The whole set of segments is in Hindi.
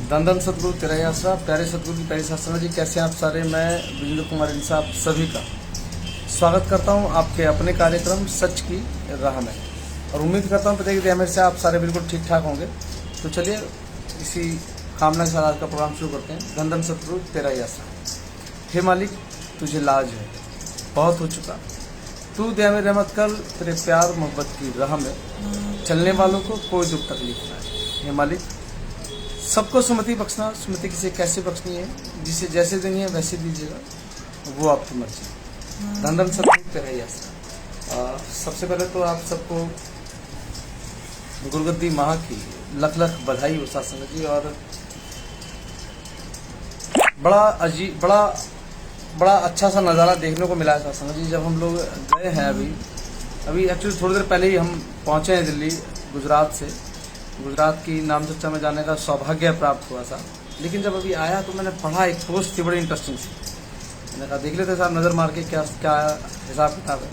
धन धन सतगुरु तेरा ही आसरा। प्यारे सतगुरु की प्यारी शास्त्रा जी, कैसे हैं आप सारे। मैं विजेंद्र कुमार इंसा आप सभी का स्वागत करता हूं आपके अपने कार्यक्रम सच की राह में, और उम्मीद करता हूं प्रत्येक दिन से आप सारे बिल्कुल ठीक ठाक होंगे। तो चलिए इसी कामना के साथ आज का प्रोग्राम शुरू करते हैं। धन धन सतगुरु तेरा ही आसरा। हे मालिक तुझे लाज है, बहुत हो चुका, तू दया में रहमत कर, तेरे प्यार मोहब्बत की राह में चलने वालों को कोई दुख तकलीफ ना है। हे मालिक सबको सुमति बख्शना, सुमति किसे कैसे बख्शनी है, जिसे जैसे देनी है वैसे दीजिएगा, वो आपकी मर्जी। धन धन सतगुरु तेरा ही आसरा। सबसे पहले तो आप सबको गुरुगद्दी माह की लख लख बधाई हो सत्संग जी। और बड़ा अच्छा सा नज़ारा देखने को मिला है सत्संग जी। जब हम लोग गए हैं अभी एक्चुअली थोड़ी देर पहले ही हम पहुँचे हैं दिल्ली, गुजरात की नाम चर्चा में जाने का सौभाग्य प्राप्त हुआ था। लेकिन जब अभी आया तो मैंने पढ़ा, एक पोस्ट थी बड़ी इंटरेस्टिंग सी। मैंने कहा देख लेते साहब, नज़र मार के क्या हिसाब किताब है।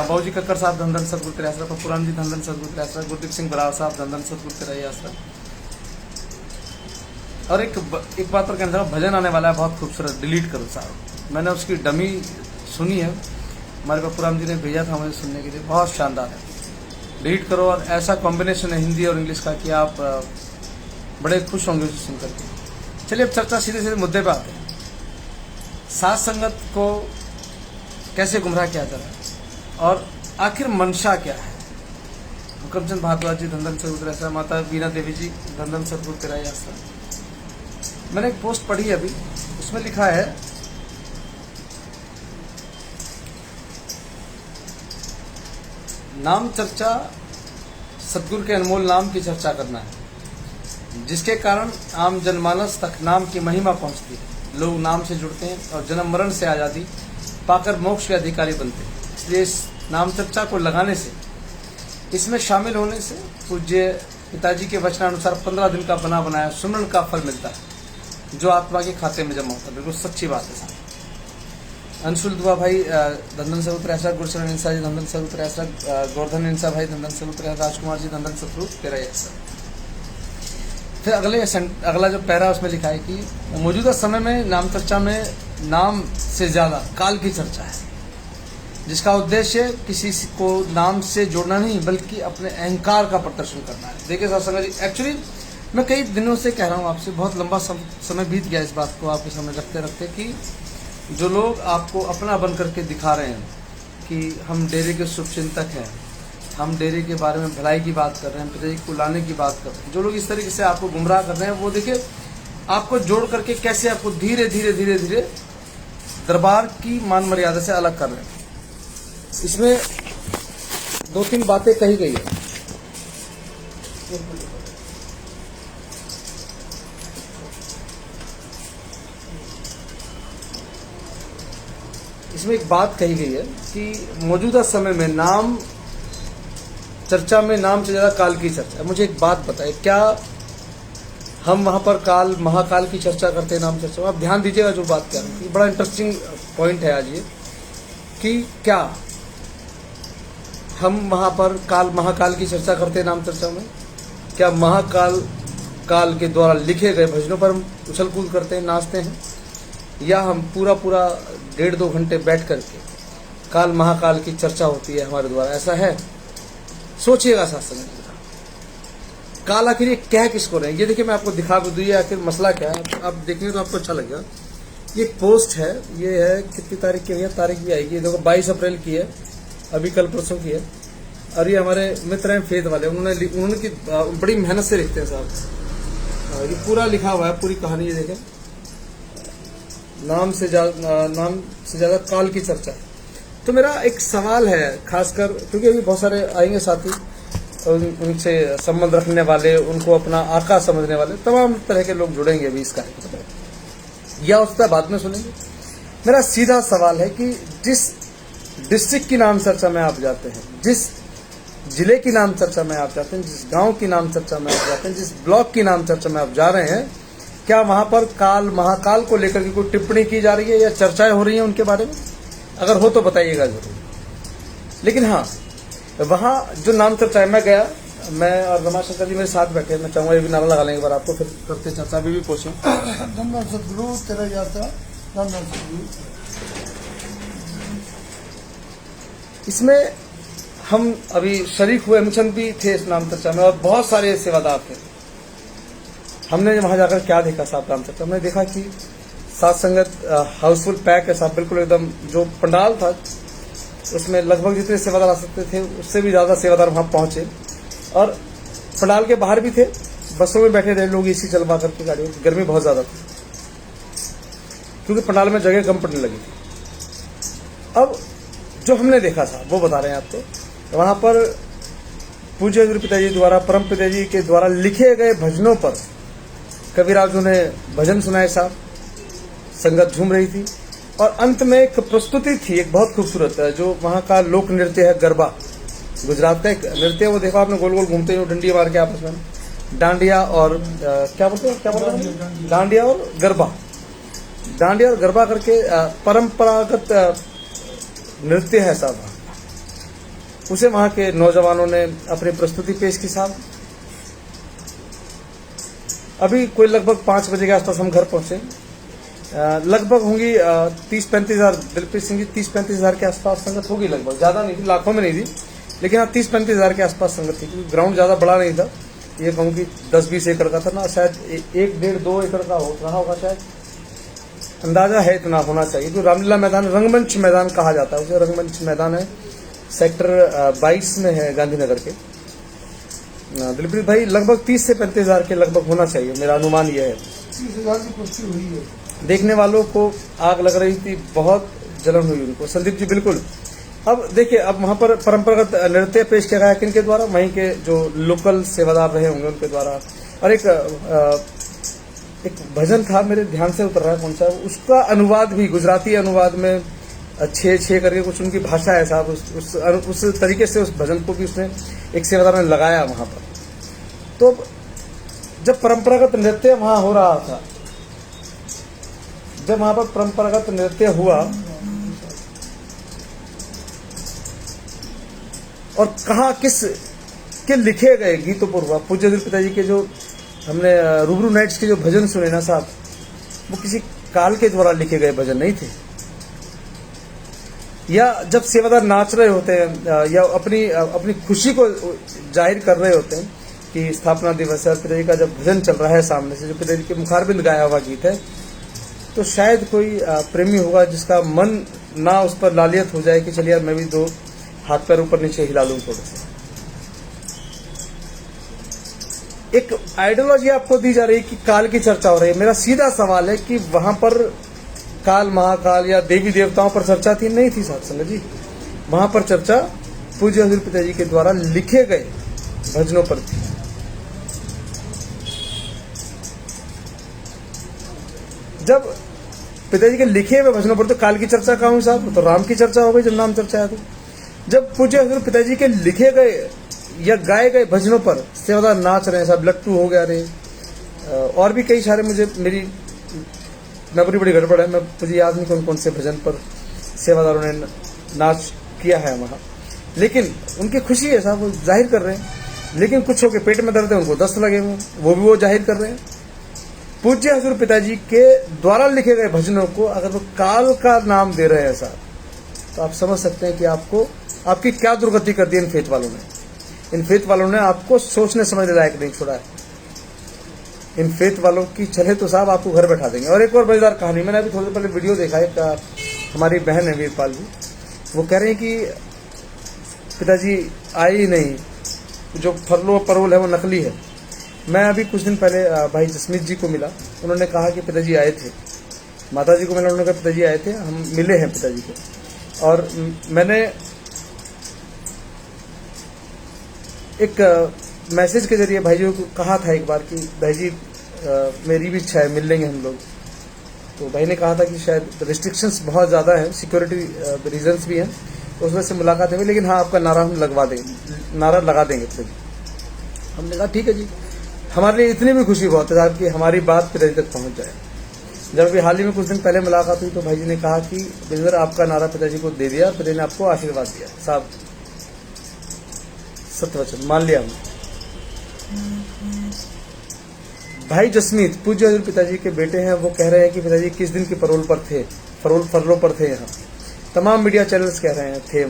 बाबू जी कक्कर साहब धन धन सतगुरु तेरा आसरा, पप्पूराम जी धन धन सतगुरु तेरा आसरा, गुरदीप सिंह बराड़ साहब धन धन सतगुरु तेरा ही आसरा। और एक बात पर कहना चाहूँ, भजन आने वाला है बहुत खूबसूरत, डिलीट करो साहब। मैंने उसकी डमी सुनी है, हमारे पप्पूराम जी ने भेजा था मुझे सुनने के लिए, बहुत शानदार है। डिलीट करो, और ऐसा कॉम्बिनेशन है हिंदी और इंग्लिश का कि आप बड़े खुश होंगे उसे सुनकर के। चलिए अब चर्चा सीधे सीधे मुद्दे पे आते हैं। साथ संगत को कैसे गुमराह किया जा रहा है और आखिर मंशा क्या है। हुक्मचंद भारद्वाज जी धन धन सतगुरु तेरा आसरा, माता बीना देवी जी धन धन सतगुरु तेरा ही आसरा। मैंने एक पोस्ट पढ़ी अभी, उसमें लिखा है नाम चर्चा, सतगुरु के अनमोल नाम की चर्चा करना है, जिसके कारण आम जनमानस तक नाम की महिमा पहुंचती है। लोग नाम से जुड़ते हैं और जन्म मरण से आज़ादी पाकर मोक्ष के अधिकारी बनते हैं। इसलिए इस नाम चर्चा को लगाने से, इसमें शामिल होने से पूज्य पिताजी के वचनानुसार 15 दिन का बना बनाया सुमरन का फल मिलता है, जो आत्मा के खाते में जमा होता है। बिल्कुल सच्ची बात है साहब। अंशुल दुआ भाई धन धन सतगुरु तेरा आसरा, गुरशरण इंसा जी धन धन सतगुरु तेरा आसरा, गोवर्धन इंसा भाई धन धन सतगुरु तेरा आसरा, राजकुमार जी धन धन सतगुरु तेरा ही आसरा। फिर अगला जो पैरा उसमें लिखा है कि मौजूदा समय में नाम चर्चा में नाम से ज्यादा काल की चर्चा है, जिसका उद्देश्य किसी को नाम से जोड़ना नहीं बल्कि अपने अहंकार का प्रदर्शन करना है। देखिए सत्संग जी, एक्चुअली मैं कई दिनों से कह रहा हूँ आपसे, बहुत लंबा समय बीत गया इस बात को आपके सामने रखते रखते, कि जो लोग आपको अपना बन करके दिखा रहे हैं कि हम डेरे के शुभचिंतक हैं, हम डेरे के बारे में भलाई की बात कर रहे हैं, डेरे को लाने की बात कर रहे हैं, जो लोग इस तरीके से आपको गुमराह कर रहे हैं, वो देखिए आपको जोड़ करके कैसे आपको धीरे धीरे दरबार की मान मर्यादा से अलग कर रहे हैं। इसमें 2-3 बातें कही गई है। इसमें एक बात कही गई है कि मौजूदा समय में नाम चर्चा में नाम से ज्यादा काल की चर्चा है। मुझे एक बात बताए, क्या हम वहां पर काल महाकाल की चर्चा करते हैं नाम चर्चा में? आप ध्यान दीजिएगा जो बात कह रहे हैं, बड़ा इंटरेस्टिंग पॉइंट है आज ये, कि क्या हम वहां पर महाकाल की चर्चा करते हैं नाम चर्चा में? क्या काल के द्वारा लिखे गए भजनों पर हम उछल कूद करते हैं, नाचते हैं, या हम पूरा 1.5-2 घंटे बैठ करके काल महाकाल की चर्चा होती है हमारे द्वारा? ऐसा है? सोचिएगा सत्संग, काल आखिर ये कह किसको रहे हैं? ये देखिए मैं आपको दिखा भी दूँ, आखिर मसला क्या है, आप देखेंगे तो आपको अच्छा लगेगा। ये पोस्ट है, ये है कितनी तारीख की है, तारीख भी आएगी, देखो 22 अप्रैल की है, अभी कल परसों की है। और ये हमारे मित्र हैं फेद वाले, उन्होंने की बड़ी मेहनत से लिखते हैं साहब। ये पूरा लिखा हुआ है, पूरी कहानी ये देखें, नाम से ज्यादा काल की चर्चा। तो मेरा एक सवाल है, खासकर क्योंकि अभी बहुत सारे आएंगे साथी, उनसे संबंध रखने वाले, उनको अपना आका समझने वाले, तमाम तरह के लोग जुड़ेंगे अभी इस कार्यक्रम में, या उसका बाद में सुनेंगे। मेरा सीधा सवाल है कि जिस डिस्ट्रिक्ट की नाम चर्चा में आप जाते हैं, जिस जिले की नाम चर्चा में आप जाते हैं, जिस गांव की नाम चर्चा में आप जाते हैं, जिस ब्लॉक की नाम चर्चा में आप जा रहे हैं, क्या वहां पर महाकाल को लेकर के कोई टिप्पणी की जा रही है या चर्चाएं हो रही हैं उनके बारे में? अगर हो तो बताइएगा जरूर। लेकिन हाँ, वहाँ जो नाम चर्चा है, मैं गया मैं और रमाशंकर जी मेरे साथ बैठे हैं। मैं चाहूँगा ये भी नारा लगा लेंगे एक बार आपको, फिर करते चर्चा। अभी भी पूछूं। धन धन सतगुरु तेरा यात्रा, धन धन सतगुरु। इसमें हम अभी शरीक हुए, मुचंद भी थे इस नाम चर्चा में, और बहुत सारे सेवादार थे। हमने वहां जाकर क्या देखा साहब नाम चर्चा, हमने देखा कि साथ संगत हाउसफुल पैक है साहब, बिल्कुल एकदम। जो पंडाल था उसमें लगभग जितने सेवादार आ सकते थे उससे भी ज्यादा सेवादार वहां पहुंचे, और पंडाल के बाहर भी थे। बसों में बैठे रहे लोग एसी चलवा करके गाड़ियों में। गर्मी बहुत ज्यादा थी क्योंकि पंडाल में जगह कम पड़ने लगी थी। अब जो हमने देखा था वो बता रहे हैं आपको। वहां पर पूज्य गुरु पिताजी द्वारा, परम पिताजी के द्वारा लिखे गए भजनों पर कविराजों ने भजन सुनाए साहब। संगत झूम रही थी, और अंत में एक प्रस्तुति थी, एक बहुत खूबसूरत, जो वहां का लोक नृत्य है गरबा। गुजरात का एक नृत्य, वो देखो आपने, गोल गोल घूमते हुए डंडी मार के आपस में, डांडिया और क्या बोलते हैं, डांडिया और गरबा। डांडिया और गरबा करके परंपरागत नृत्य है साहब। उसे वहां के नौजवानों ने अपनी प्रस्तुति पेश की साहब। अभी कोई लगभग 5 बजे के आसपास हम घर पहुंचे। लगभग होंगी 30-35 हजार, दिलप्रीत सिंह जी 30-35 हजार के आसपास संगत होगी, लगभग, ज्यादा नहीं थी, लाखों में नहीं थी, लेकिन हाँ 30-35 हजार के आसपास संगत थी। क्योंकि ग्राउंड ज्यादा बड़ा नहीं था, ये कहूँ कि 10-20 एकड़ का था ना, शायद 1-1.5-2 एकड़ का रहा होगा शायद, अंदाजा है इतना होना चाहिए। जो रामलीला मैदान, रंगमंच मैदान कहा जाता है उसे, रंगमंच मैदान है, सेक्टर 22 में है, गांधीनगर के। दिलप्रीत भाई लगभग 30 से 35 हजार के लगभग होना चाहिए, मेरा अनुमान यह है। 30,000 की पुष्टि हुई है। देखने वालों को आग लग रही थी, बहुत जलन हुई उनको। संदीप जी बिल्कुल। अब देखिए, अब वहां पर परंपरागत नृत्य पेश किया गया किनके द्वारा, वहीं के जो लोकल सेवादार रहे होंगे उनके द्वारा। और एक भजन था, मेरे ध्यान से उतर रहा है कौन सा, उसका अनुवाद भी गुजराती अनुवाद में 6 करके कुछ उनकी भाषा है साहब, उस तरीके से उस भजन को भी उसने एक सेवादार ने लगाया वहां पर। तो जब परंपरागत नृत्य वहां हो रहा था, जब वहां पर परंपरागत नृत्य हुआ, और कहा किस के लिखे गए गीतों पर हुआ। पूज्य गुरु पिताजी के जो हमने रूबरू नाइट्स के जो भजन सुने ना साहब, वो किसी काल के द्वारा लिखे गए भजन नहीं थे। या जब सेवादार नाच रहे होते हैं या अपनी खुशी को जाहिर कर रहे होते हैं कि स्थापना दिवस है, पिताजी का जब भजन चल रहा है सामने से, जो पिताजी के मुखारबिंद गाया हुआ गीत है, तो शायद कोई प्रेमी होगा जिसका मन ना उस पर लालियत हो जाए कि चलिए यार मैं भी 2 हाथ पैर ऊपर नीचे हिला लूं थोड़े से। एक आइडियोलॉजी आपको दी जा रही है कि काल की चर्चा हो रही है। मेरा सीधा सवाल है कि वहां पर काल, महाकाल या देवी देवताओं पर चर्चा थी? नहीं थी साथ संगत जी। वहां पर चर्चा पूज्य गुरु पिताजी के द्वारा लिखे गए भजनों पर थी। जब पिताजी के लिखे हुए भजनों पर तो काल की चर्चा कहाँ हुई साहब, तो राम की चर्चा हो गई जब नाम चर्चा है। तो जब पूज्य गुरु पिताजी के लिखे गए या गाए गए भजनों पर सेवादार नाच रहे हैं साहब, लट्टू हो गया रे, और भी कई सारे, मेरी मेमोरी बड़ी गड़बड़ है, मुझे याद नहीं कौन कौन से भजन पर सेवादारों ने नाच किया है वहां, लेकिन उनकी खुशी है साहब, वो जाहिर कर रहे हैं। लेकिन कुछ हो के पेट में दर्द है, उनको दस्त लगे हुए, वो भी वो जाहिर कर रहे हैं। पूज्य हजूर पिताजी के द्वारा लिखे गए भजनों को अगर वो काल का नाम दे रहे हैं साहब, तो आप समझ सकते हैं कि आपकी क्या दुर्गति कर दी इन फेथ वालों ने। इन फेथ वालों ने आपको सोचने समझने लायक नहीं छोड़ा है। इन फेथ वालों की चले तो साहब आपको घर बैठा देंगे। और एक और मजेदार कहानी, मैंने अभी थोड़ी देर पहले वीडियो देखा, एक हमारी बहन है वीरपाल जी, वो कह रहे हैं कि पिताजी आए ही नहीं, जो फरलो परोल है वो नकली है। मैं अभी कुछ दिन पहले भाई जसमीत जी को मिला, उन्होंने कहा कि पिताजी आए थे। माता जी को मिला, उन्होंने कहा पिताजी आए थे, हम मिले हैं पिताजी को। और मैंने एक मैसेज के जरिए भाई जी को कहा था एक बार कि भाई जी मेरी भी इच्छा है, मिल लेंगे हम लोग। तो भाई ने कहा था कि शायद रिस्ट्रिक्शंस बहुत ज़्यादा है, सिक्योरिटी रीजंस भी हैं, तो उस वजह से मुलाकात है, लेकिन हाँ आपका नारा हम लगा देंगे पिताजी। हमने कहा ठीक है जी। हमारे लिए इतनी भी खुशी बहुत है साहब कि हमारी बात पिताजी तक पहुंच जाए। जब अभी हाल ही में कुछ दिन पहले मुलाकात हुई तो भाई जी ने कहा कि बिजर आपका नारा पिताजी को दे दिया, पिताजी ने आपको आशीर्वाद दिया साहब, सत्य वचन मान लिया हमने। भाई जसमीत पूज्य हजूर पिताजी के बेटे हैं, वो कह रहे हैं कि पिताजी किस दिन की फरोल पर थे, फरलों पर थे। यहाँ तमाम मीडिया चैनल्स कह रहे हैं थे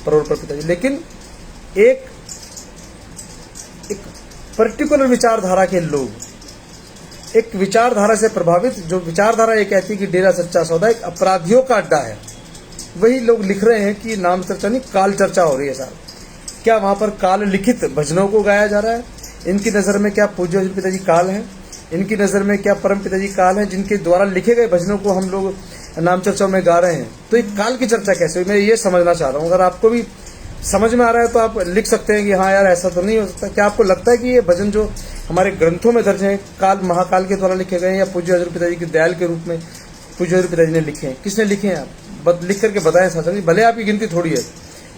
फरोल पर पिताजी, लेकिन एक पर्टिकुलर विचारधारा के लोग, एक विचारधारा से प्रभावित, जो विचारधारा ये कहती है कि डेरा सच्चा सौदा एक अपराधियों का अड्डा है, वही लोग लिख रहे हैं कि नाम चर्चा नहीं काल चर्चा हो रही है साहब। क्या वहां पर काल लिखित भजनों को गाया जा रहा है? इनकी नज़र में क्या पूज्य हजूर पिताजी काल हैं? इनकी नज़र में क्या परम पिताजी काल हैं, जिनके द्वारा लिखे गए भजनों को हम लोग नाम चर्चा में गा रहे हैं? तो एक काल की चर्चा कैसे हुई, मैं ये समझना चाह रहा हूँ। अगर आपको भी समझ में आ रहा है तो आप लिख सकते हैं कि हाँ यार ऐसा तो नहीं हो सकता। क्या आपको लगता है कि ये भजन जो हमारे ग्रंथों में दर्ज हैं काल महाकाल के द्वारा लिखे गए हैं, या पूज्य हजूर पिताजी के दयाल के रूप में पूज्य हजूर पिताजी ने लिखे हैं? किसने लिखे हैं? आप लिख करके बताएं शासन जी। भले आपकी गिनती थोड़ी है,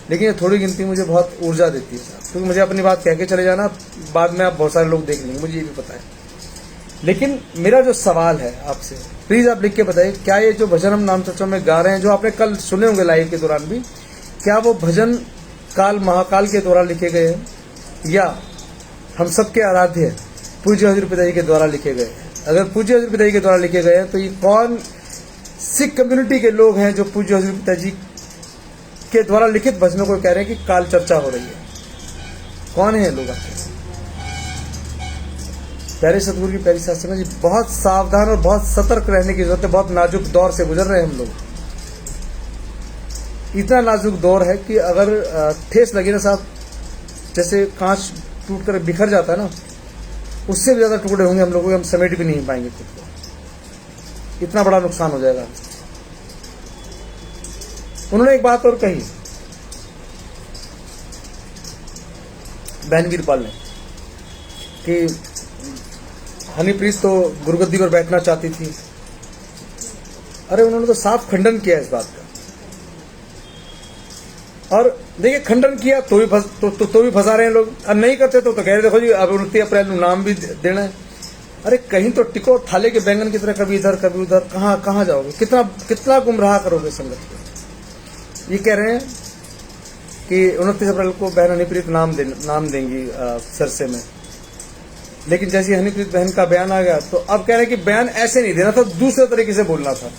लेकिन ये थोड़ी गिनती मुझे बहुत ऊर्जा देती है साहब, क्योंकि मुझे अपनी बात कह के चले जाना, बाद में आप बहुत सारे लोग देख लेंगे, मुझे ये भी पता है। लेकिन मेरा जो सवाल है आपसे, प्लीज आप लिख के बताइए, क्या ये जो भजन हम नाम चर्चा में गा रहे हैं, जो आपने कल सुने होंगे लाइव के दौरान भी, क्या वो भजन काल महाकाल के द्वारा लिखे गए हैं, या हम सबके आराध्य पूज्य हजूर पिताजी के द्वारा लिखे गए हैं? अगर पूज्य हजूर पिताजी के द्वारा लिखे गए हैं तो ये कौन सिख कम्युनिटी के लोग हैं जो पूज्य हजूर पिताजी के द्वारा लिखित भजनों को कह रहे हैं कि काल चर्चा हो रही है? कौन है लोग आपके? प्यारे सतगुरु की प्यारी शास्त्री जी, बहुत सावधान और बहुत सतर्क रहने की जरूरत है। बहुत नाजुक दौर से गुजर रहे हैं हम लोग। इतना नाजुक दौर है कि अगर ठेस लगी ना साहब, जैसे कांच टूट कर बिखर जाता है ना, उससे भी ज्यादा टुकड़े होंगे हम लोगों के, हम समेट भी नहीं पाएंगे खुद को। इतना बड़ा नुकसान हो जाएगा। उन्होंने एक बात और कही, बहन वीरपाल ने, कि हनीप्रीत तो गुरुगद्दी पर बैठना चाहती थी। अरे उन्होंने तो साफ खंडन किया इस बात का। और देखिए, खंडन किया तो भी फंसा रहे हैं लोग, और नहीं करते तो कह रहे देखो जी अब 29 अप्रैल को नाम भी देना है। अरे कहीं तो टिको, थाले के बैंगन की तरह कभी इधर कभी उधर, कहाँ जाओगे? कितना गुमराह करोगे संगत को? ये कह रहे हैं कि 29 अप्रैल को बहन हनीप्रीत नाम देंगी सरसे में, लेकिन जैसे हनीप्रीत बहन का बयान आ गया तो अब कह रहे हैं कि बयान ऐसे नहीं देना था, दूसरे तरीके से बोलना था।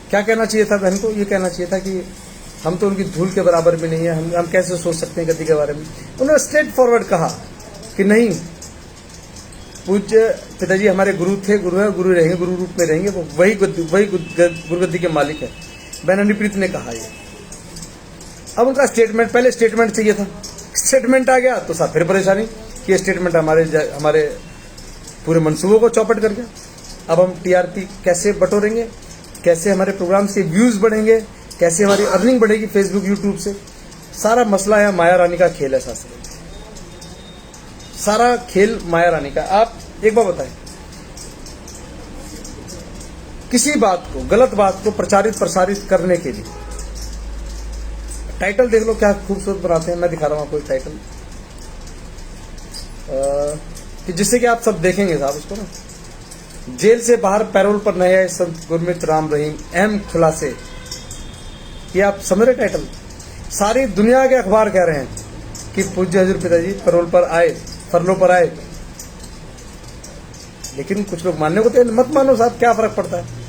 क्या कहना चाहिए था बहन को? ये कहना चाहिए था कि हम तो उनकी धूल के बराबर भी नहीं है, हम कैसे सोच सकते हैं गद्दी के बारे में। उन्होंने स्ट्रेट फॉरवर्ड कहा कि नहीं, पूज्य पिताजी हमारे गुरु थे, गुरु है, गुरु रहेंगे, गुरु रूप में रहेंगे, वो वही गुरुगद्दी के मालिक है। बहन हनीप्रीत ने कहा ये। अब उनका स्टेटमेंट, पहले स्टेटमेंट चाहिए था, स्टेटमेंट आ गया तो साहब फिर परेशानी कि ये स्टेटमेंट हमारे पूरे मंसूबों को चौपट कर गया। अब हम टीआरपी कैसे बटोरेंगे, कैसे हमारे प्रोग्राम से व्यूज बढ़ेंगे, कैसे हमारी अर्निंग बढ़ेगी फेसबुक यूट्यूब से? सारा मसला है माया रानी का खेल है शास्त्री, सारा खेल माया रानी का। आप एक बार बताएं, किसी बात को, गलत बात को प्रसारित करने के लिए टाइटल देख लो क्या खूबसूरत बनाते हैं। मैं दिखा रहा हूं आपको एक टाइटल, कि जिससे कि आप सब देखेंगे साहब इसको ना, जेल से बाहर पैरोल पर नए आए संत गुरमीत राम रहीम, अहम खुलासे। ये आप समझ रहे टाइटल? सारी दुनिया के अखबार कह रहे हैं कि पूज्य हजूर पिताजी पैरोल पर आए, फरलों पर आए। लेकिन कुछ लोग मानने को तो मत मानो साहब, क्या फर्क पड़ता है।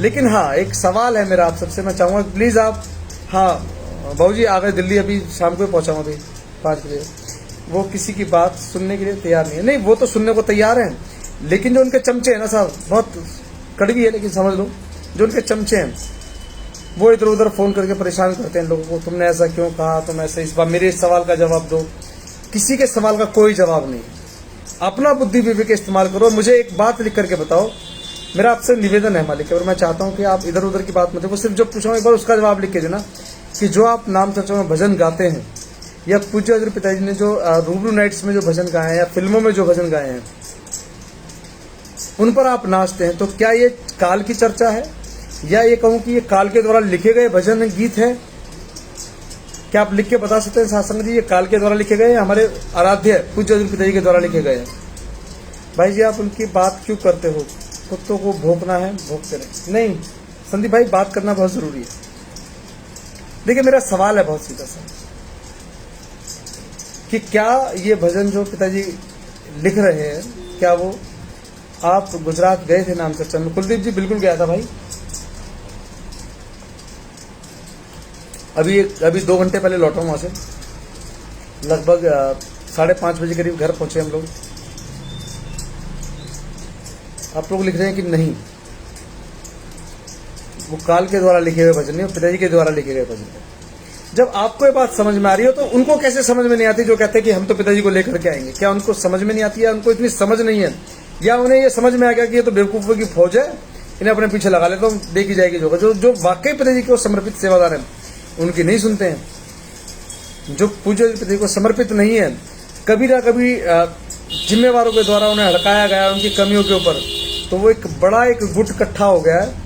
लेकिन हाँ, एक सवाल है मेरा आप सबसे, मैं चाहूंगा प्लीज आप, हाँ बाबूजी आ गए दिल्ली, अभी शाम को पहुंचा हूं, अभी 5 बजे। वो किसी की बात सुनने के लिए तैयार नहीं है। नहीं, वो तो सुनने को तैयार हैं, लेकिन जो उनके चमचे हैं ना साहब, बहुत कड़वी है लेकिन समझ लो, जो उनके चमचे हैं वो इधर उधर फोन करके परेशान करते हैं लोगों को। तुमने ऐसा क्यों कहा, तुम ऐसे, इस बार मेरे सवाल का जवाब दो। किसी के सवाल का कोई जवाब नहीं, अपना बुद्धि विवेक इस्तेमाल करो। मुझे एक बात लिख करके बताओ, मेरा आपसे निवेदन है मालिक, और मैं चाहता हूं कि आप इधर उधर की बात मत, वो सिर्फ जो पूछा एक बार उसका जवाब लिख के देना, कि जो आप नाम चर्चा में भजन गाते हैं, या पूज्य हजूर पिताजी ने जो रूबरू नाइट्स में जो भजन गाए हैं, या फिल्मों में जो भजन गाए हैं, उन पर आप नाचते हैं, तो क्या ये काल की चर्चा है, या ये कहूं कि ये काल के द्वारा लिखे गए भजन गीत हैं? क्या आप लिख के बता सकते हैं साथ संगत जी, ये काल के द्वारा लिखे गए हैं, हमारे आराध्य पूज्य हजूर पिताजी के द्वारा लिखे गए हैं? भाई जी आप उनकी बात क्यों करते हो? कुत्तों को भोंकना है, भोंकते रहे। नहीं संदीप भाई, बात करना बहुत जरूरी है। देखिए मेरा सवाल है बहुत सीधा सा, कि क्या ये भजन जो पिताजी लिख रहे हैं, क्या वो आप गुजरात गए थे नाम चर्चा में? कुलदीप जी बिल्कुल गया था भाई। अभी 2 घंटे पहले लौटा हूं वहां से, लगभग 5:30 बजे करीब घर पहुंचे हम लोग। आप लोग लिख रहे हैं कि नहीं, वो काल के द्वारा लिखे हुए भजन नहीं, पिताजी के द्वारा लिखे गए भजन है। जब आपको ये बात समझ में आ रही हो तो उनको कैसे समझ में नहीं आती जो कहते हैं कि हम तो पिताजी को लेकर के आएंगे? क्या उनको समझ में नहीं आती है? उनको इतनी समझ नहीं है, या उन्हें ये समझ में आ गया कि ये तो बेवकूफों की फौज है, इन्हें अपने पीछे लगा ले तो देखी जाएगी जो वाकई पिताजी को समर्पित सेवादार हैं उनकी नहीं सुनते हैं। जो पूज्य पिताजी को समर्पित नहीं है, कभी ना कभी जिम्मेवारों के द्वारा उन्हें हड़काया गया उनकी कमियों के ऊपर, तो वो एक बड़ा गुट इकट्ठा हो गया है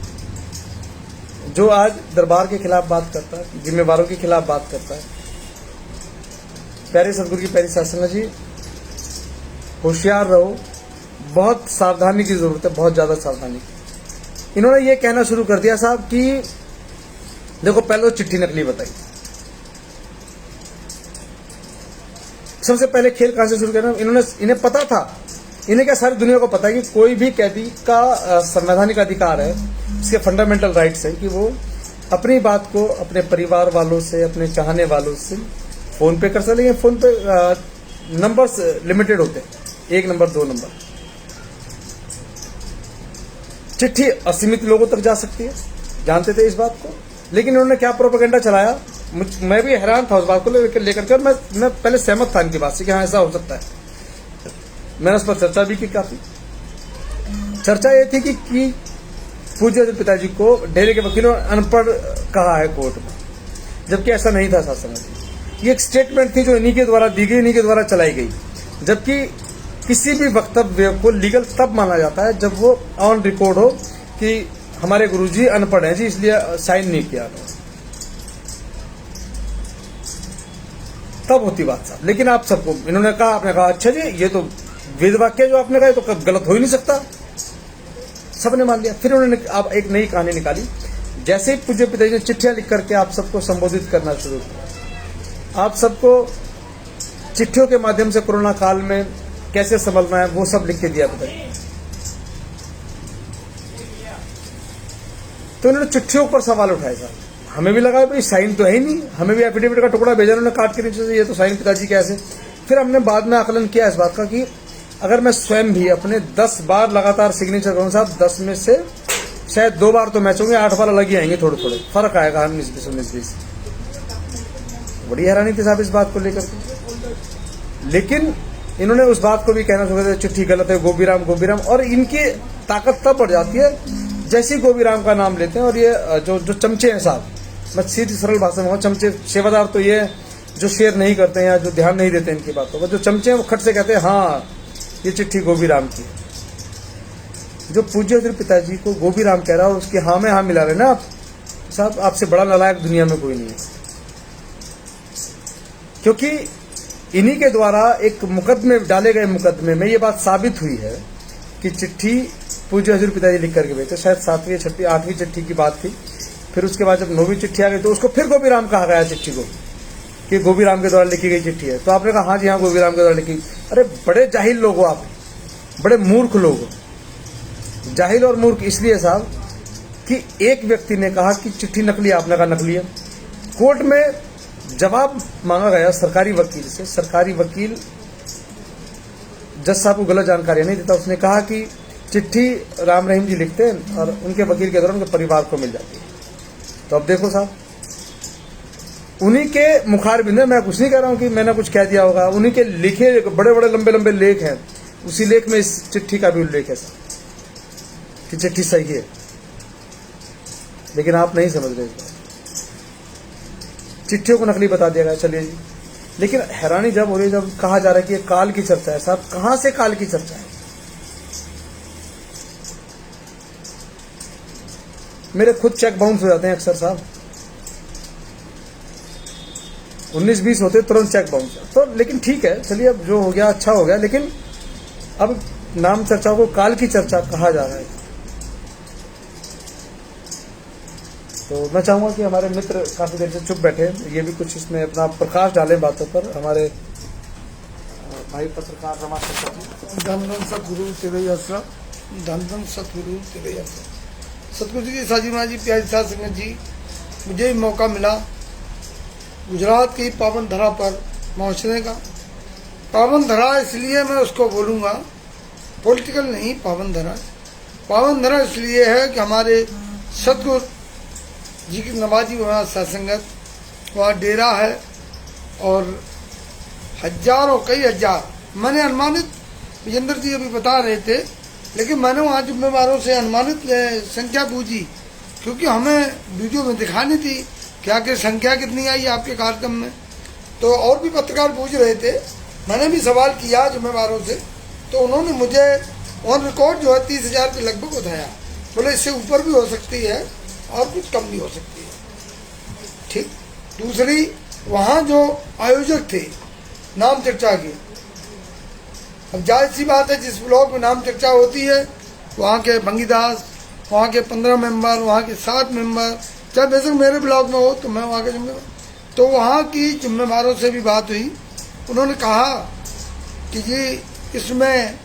जो आज दरबार के खिलाफ बात करता है, जिम्मेवारों के खिलाफ बात करता है। प्यारे सदगुरु की प्यारी शासना जी, होशियार रहो, बहुत सावधानी की जरूरत है, बहुत ज्यादा सावधानी की। इन्होंने ये कहना शुरू कर दिया साहब कि देखो पहले तो चिट्ठी नकली बताई। सबसे पहले खेल कहां से शुरू करना, इन्हें पता था, इन्हें क्या सारी दुनिया को पता है कि कोई भी कैदी का संवैधानिक अधिकार है, इसके फंडामेंटल राइट्स है कि वो अपनी बात को अपने परिवार वालों से, अपने चाहने वालों से फोन पे कर सकते। लेकिन फोन पे नंबर्स लिमिटेड होते हैं, 1 नंबर 2 नंबर। चिट्ठी असीमित लोगों तक जा सकती है, जानते थे इस बात को, लेकिन इन्होंने क्या प्रोपेगेंडा चलाया, मैं भी हैरान था उस बात को लेकर के। मैं पहले सहमत था इनकी बात से कि हाँ ऐसा हो सकता है। मैंने उस पर चर्चा भी की, काफी चर्चा ये थी कि पूज्य पिताजी को डेरे के वकीलों ने अनपढ़ कहा है कोर्ट में, जबकि ऐसा नहीं था शासन में। ये एक स्टेटमेंट थी जो इन्हीं के द्वारा दी गई, इन्हीं के द्वारा चलाई गई। जबकि किसी भी वक्तव्य को लीगल तब माना जाता है जब वो ऑन रिकॉर्ड हो कि हमारे गुरुजी अनपढ़ हैं जी, इसलिए साइन नहीं किया, तब होती बात साहब। लेकिन आप सबको इन्होंने कहा, आपने कहा अच्छा जी ये तो वेद वाक्य जो आपने कहा तो गलत हो ही नहीं सकता, सबने मान लिया। फिर उन्होंने अब एक नई कहानी निकाली। जैसे ही पूज्य पिताजी ने चिट्ठियां लिख करके आप सबको संबोधित करना शुरू किया, आप सबको चिट्ठियों के माध्यम से कोरोना काल में कैसे संभलना है वो सब लिख के दिया पिताजी। तो उन्होंने चिट्ठियों पर सवाल उठाए साहब। हमें भी लगा भाई साइन तो है ही नहीं, हमें भी एफिडेविट का टुकड़ा भेजा उन्होंने काट के नीचे से, ये तो साइन पिताजी कैसे। फिर हमने बाद में आकलन किया इस बात का कि अगर मैं स्वयं भी अपने 10 बार लगातार सिग्नेचर करूँ साहब, 10 में से शायद 2 बार तो मैच होंगे, 8 बार अलग ही आएंगे, थोड़े थोड़े फर्क आएगा 19-20। बड़ी हैरानी थी साहब इस बात को लेकर के। लेकिन इन्होंने उस बात को भी कहना शुरू कर दिया चिट्ठी गलत है, गोबीराम। और इनकी ताकत तब बढ़ जाती है जैसे ही गोबीराम का नाम लेते हैं। और ये जो चमचे हैं साहब, मैं सीधी सरल भाषा में कहूँ, चमचे सेवादार तो ये जो शेयर नहीं करते हैं या जो ध्यान नहीं देते इनकी बातों पर, जो चमचे हैं वो खट से कहते हैं हाँ ये चिट्ठी गोबीराम की। जो पूज्य पिताजी को गोबीराम कह रहा है और उसकी हाँ में हाँ मिला रहे ना आप साहब, आपसे बड़ा नालायक दुनिया में कोई नहीं है। क्योंकि इन्हीं के द्वारा एक मुकदमे डाले गए मुकदमे में ये बात साबित हुई है कि चिट्ठी पूज्य हजूर पिताजी लिख करके भेजते। शायद 7वीं 6वीं 8वीं चिट्ठी की बात थी। फिर उसके बाद जब 9वीं चिट्ठी आ गई तो उसको फिर गोबीराम कहा गया चिट्ठी को कि गोबीराम के द्वारा लिखी गई चिट्ठी है। तो आपने कहा हाँ जी हाँ गोबीराम के द्वारा लिखी। अरे बड़े जाहिल लोग हो आप, बड़े मूर्ख लोग हो। जाहिल और मूर्ख इसलिए साहब कि एक व्यक्ति ने कहा कि चिट्ठी नकली, आपने कहा नकली है। कोर्ट में जवाब मांगा गया सरकारी वकील से। सरकारी वकील जज साहब को गलत जानकारी नहीं देता। उसने कहा कि चिट्ठी राम रहीम जी लिखते हैं और उनके वकील के द्वारा उनके परिवार को मिल जाती है। तो अब देखो साहब, उन्हीं के मुखारबिंद, मैं कुछ नहीं कह रहा हूं कि मैंने कुछ कह दिया होगा, उन्हीं के लिखे बड़े बड़े लंबे लंबे लेख हैं। उसी लेख में इस चिट्ठी का भी उल्लेख है कि चिट्ठी सही है। लेकिन आप नहीं समझ रहे, चिट्ठियों को नकली बता दिया गया। चलिए जी, लेकिन हैरानी जब हो रही है जब कहा जा रहा है कि ये काल की चर्चा है। साहब कहां से काल की चर्चा है? मेरे खुद चेक बाउंस हो जाते हैं अक्सर साहब, 19-20 होते तुरंत चेक बाउंस। तो लेकिन ठीक है, चलिए अब जो हो गया अच्छा हो गया। लेकिन अब नाम चर्चा को काल की चर्चा कहा जा रहा है। तो मैं चाहूंगा कि हमारे मित्र काफी देर से चुप बैठे, ये भी कुछ इसमें अपना प्रकाश डालें बातों पर। हमारे भाई पत्रकार रमा धन सदगुरु तेरे आश्रम धन धन सतगुरु तेरे यात्रा। सतगुरु जी की साजी महाराज जी, प्यारी साध संगत जी, मुझे भी मौका मिला गुजरात की पावन धरा पर पहुंचने का। पावन धरा इसलिए मैं उसको बोलूँगा, पॉलिटिकल नहीं, पावन धरा। पावन धरा इसलिए है कि हमारे सतगुरु जी की नवाजी वहाँ सत्संगत, वहाँ डेरा है और हजारों कई हजार, मैंने अनुमानित, विजेंद्र जी अभी बता रहे थे, लेकिन मैंने वहाँ जिम्मेवारों से अनुमानित संख्या पूछी, क्योंकि हमें वीडियो में दिखानी थी कि आखिर संख्या कितनी आई आपके कार्यक्रम में। तो और भी पत्रकार पूछ रहे थे, मैंने भी सवाल किया जिम्मेवारों से, तो उन्होंने मुझे ऑन रिकॉर्ड जो है 30,000 के लगभग बताया। बोले इससे ऊपर भी हो सकती है और कुछ कम भी हो सकती है। ठीक। दूसरी, वहाँ जो आयोजक थे नाम चर्चा के, अब जाहिर सी बात है जिस ब्लॉक में नाम चर्चा होती है वहाँ के भंगीदास, वहाँ के 15 मेंबर, वहाँ के 7 मेंबर, चाहे बेशक मेरे ब्लॉक में हो तो मैं वहाँ के जिम्मेवार, तो वहाँ की जिम्मेवारों से भी बात हुई। उन्होंने कहा कि जी इसमें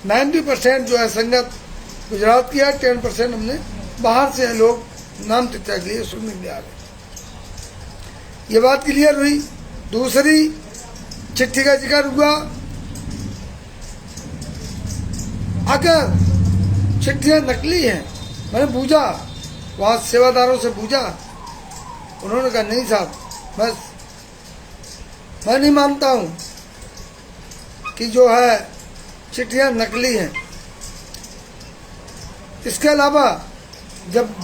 90% जो है संगत गुजरात की है, 10% हमने बाहर से लोग नाम चर्चा के लिए सुनने के लिए आ रहे। ये बात क्लियर हुई। दूसरी, चिट्ठी का जिक्र हुआ, अगर चिट्ठियाँ नकली हैं, मैंने पूछा वहाँ सेवादारों से पूछा, उन्होंने कहा नहीं साहब, मैं नहीं मानता हूँ कि जो है चिट्ठियाँ नकली हैं। इसके अलावा जब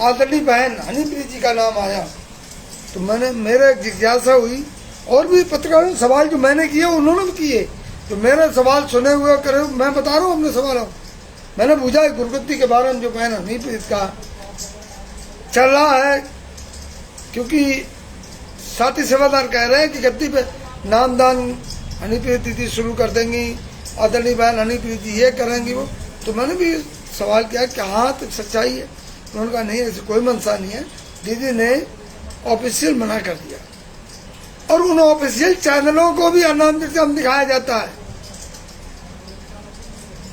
आदरणीय बहन हनीप्रीत जी का नाम आया तो मेरे जिज्ञासा हुई, और भी पत्रकारों ने सवाल जो मैंने किए उन्होंने भी किए, तो मेरे सवाल सुने हुए करे, मैं बता रहा हूँ अपने सवालों। मैंने पूछा गुरगद्दी के बारे में जो बहन हनीप्रीत का चल रहा है, क्योंकि साथी सेवादार कह रहे हैं कि गद्दी पे नामदान हनीप्रीत दीदी शुरू कर देंगी, आदरणीय बहन हनीप्रीत जी ये करेंगी वो। तो मैंने भी सवाल किया कि हाँ तो सच्चाई है? उन्होंने कहा नहीं, ऐसे कोई मंशा नहीं है, दीदी ने ऑफिशियल मना कर दिया। और उन ऑफिशियल चैनलों को भी नाम चर्चा में दिखाया जाता है,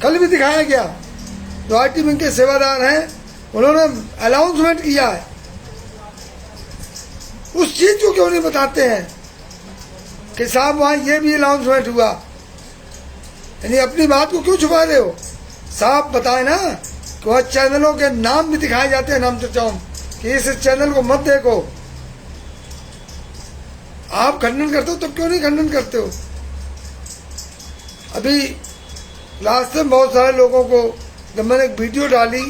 कल भी दिखाया गया। जो आईटी बैंक के सेवादार हैं उन्होंने अनाउंसमेंट किया है, उस चीज को क्यों नहीं बताते हैं कि साहब वहां ये भी अनाउंसमेंट हुआ, यानी अपनी बात को क्यों छुपा रहे हो? साहब बताए ना कि वह चैनलों के नाम भी दिखाए जाते हैं नाम चर्चाओं कि इस चैनल को मत देखो। आप खंडन करते हो तब क्यों नहीं खंडन करते हो? अभी लास्ट में बहुत सारे लोगों को जब मैंने एक वीडियो डाली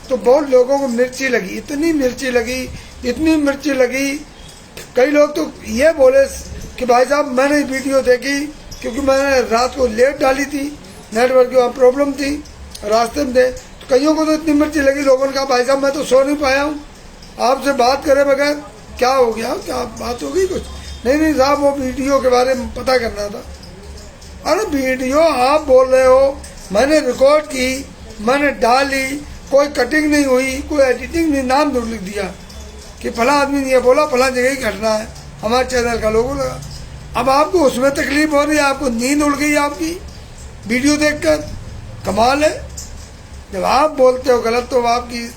तो बहुत लोगों को मिर्ची लगी, इतनी मिर्ची लगी, इतनी मिर्ची लगी। कई लोग तो ये बोले कि भाई साहब मैंने वीडियो देखी क्योंकि मैंने रात को लेट डाली थी, नेटवर्क की वहाँ प्रॉब्लम थी, रास्ते में थे, तो कईयों को तो इतनी मिर्ची लगी। लोगों ने कहा भाई साहब मैं तो सो नहीं पाया हूँ, आपसे बात करे बगैर क्या हो गया, क्या बात हो गई कुछ? नहीं साहब वो वीडियो के बारे में पता करना था। अरे वीडियो आप बोल रहे हो, मैंने रिकॉर्ड की, मैंने डाली, कोई कटिंग नहीं हुई, कोई एडिटिंग नहीं, नाम जरूर लिख दिया कि फला आदमी ने बोला, फला जगह ही घटना है, हमारे चैनल का लोगो लगा। अब आपको उसमें तकलीफ हो रही है, आपको नींद उड़ गई आपकी वीडियो देखकर, कमाल है। जब आप बोलते हो गलत तो आपकी,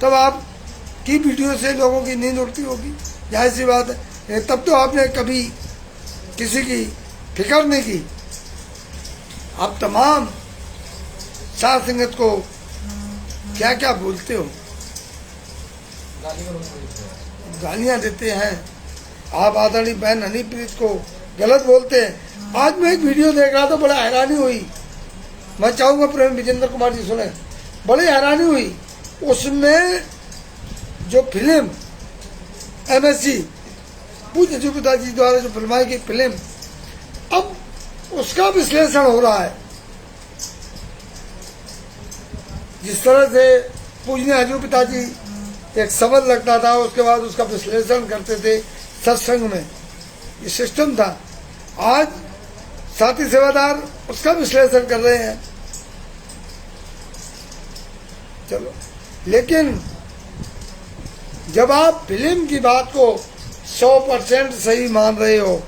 तब आपकी वीडियो से लोगों की नींद उड़ती होगी, जाहिर सी बात है। तब तो आपने कभी किसी की फिक्र नहीं की। आप तमाम साध संगत को क्या क्या बोलते हो, गालियां देते हैं। आप आदरणीय बहन हनीप्रीत को गलत बोलते हैं। आज मैं एक वीडियो देख रहा था, बड़ा हैरानी हुई, मैं चाहूँगा प्रेम विजेंद्र कुमार जी सुने, बड़ी हैरानी हुई। उसमें जो फिल्म MSc पूज्य जी पिताजी द्वारा जो फिल्माई गई फिल्म, अब उसका विश्लेषण हो रहा है। जिस तरह से पूजनीय हजू पिताजी एक शब्द लगता था, उसके बाद उसका विश्लेषण करते थे सत्संग में, ये सिस्टम था। आज साथी सेवादार उसका विश्लेषण कर रहे हैं। चलो, लेकिन जब आप फिल्म की बात को 100% सही मान रहे हो,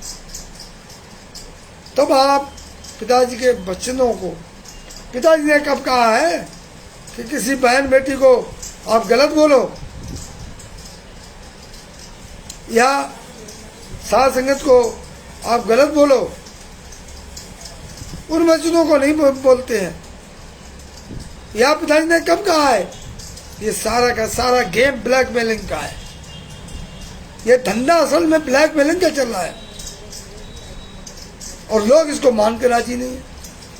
तब आप पिताजी के वचनों को, पिताजी ने कब कहा है कि किसी बहन बेटी को आप गलत बोलो या साध संगत को आप गलत बोलो? उन मस्जिदों को नहीं बोलते हैं। या पिताजी ने कब कहा है? ये सारा का सारा गेम ब्लैकमेलिंग का है। ये धंधा असल में ब्लैकमेलिंग का चल रहा है और लोग इसको मान के राजी नहीं है।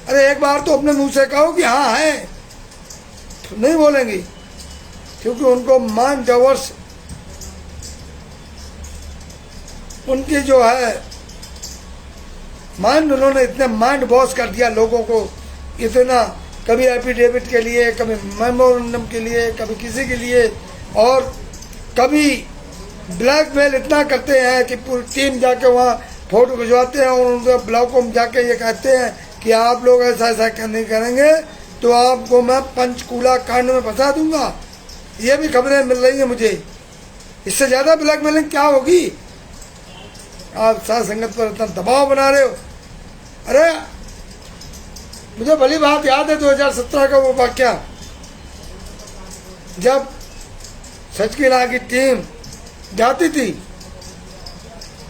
अरे एक बार तो अपने मुंह से कहो कि हाँ है, तो नहीं बोलेंगे क्योंकि उनको माइंड डाइवर्स, उनकी जो है माइंड, उन्होंने इतने माइंड वॉश कर दिया लोगों को, इतना कभी एफिडेविट के लिए, कभी मेमोरेंडम के लिए, कभी किसी के लिए, और कभी ब्लैकमेल इतना करते हैं कि पूरी टीम जाके वहाँ फोटो खिंचवाते हैं और उनके ब्लॉकों में जाके ये कहते हैं कि आप लोग ऐसा ऐसा नहीं करेंगे तो आपको मैं पंचकूला कांड में फंसा दूंगा। ये भी खबरें मिल रही हैं मुझे। इससे ज़्यादा ब्लैकमेलिंग क्या होगी? आप साध संगत पर इतना दबाव बना रहे हो। अरे मुझे भली बात याद है 2017 का वो वाकया, जब सच की राह की टीम जाती थी,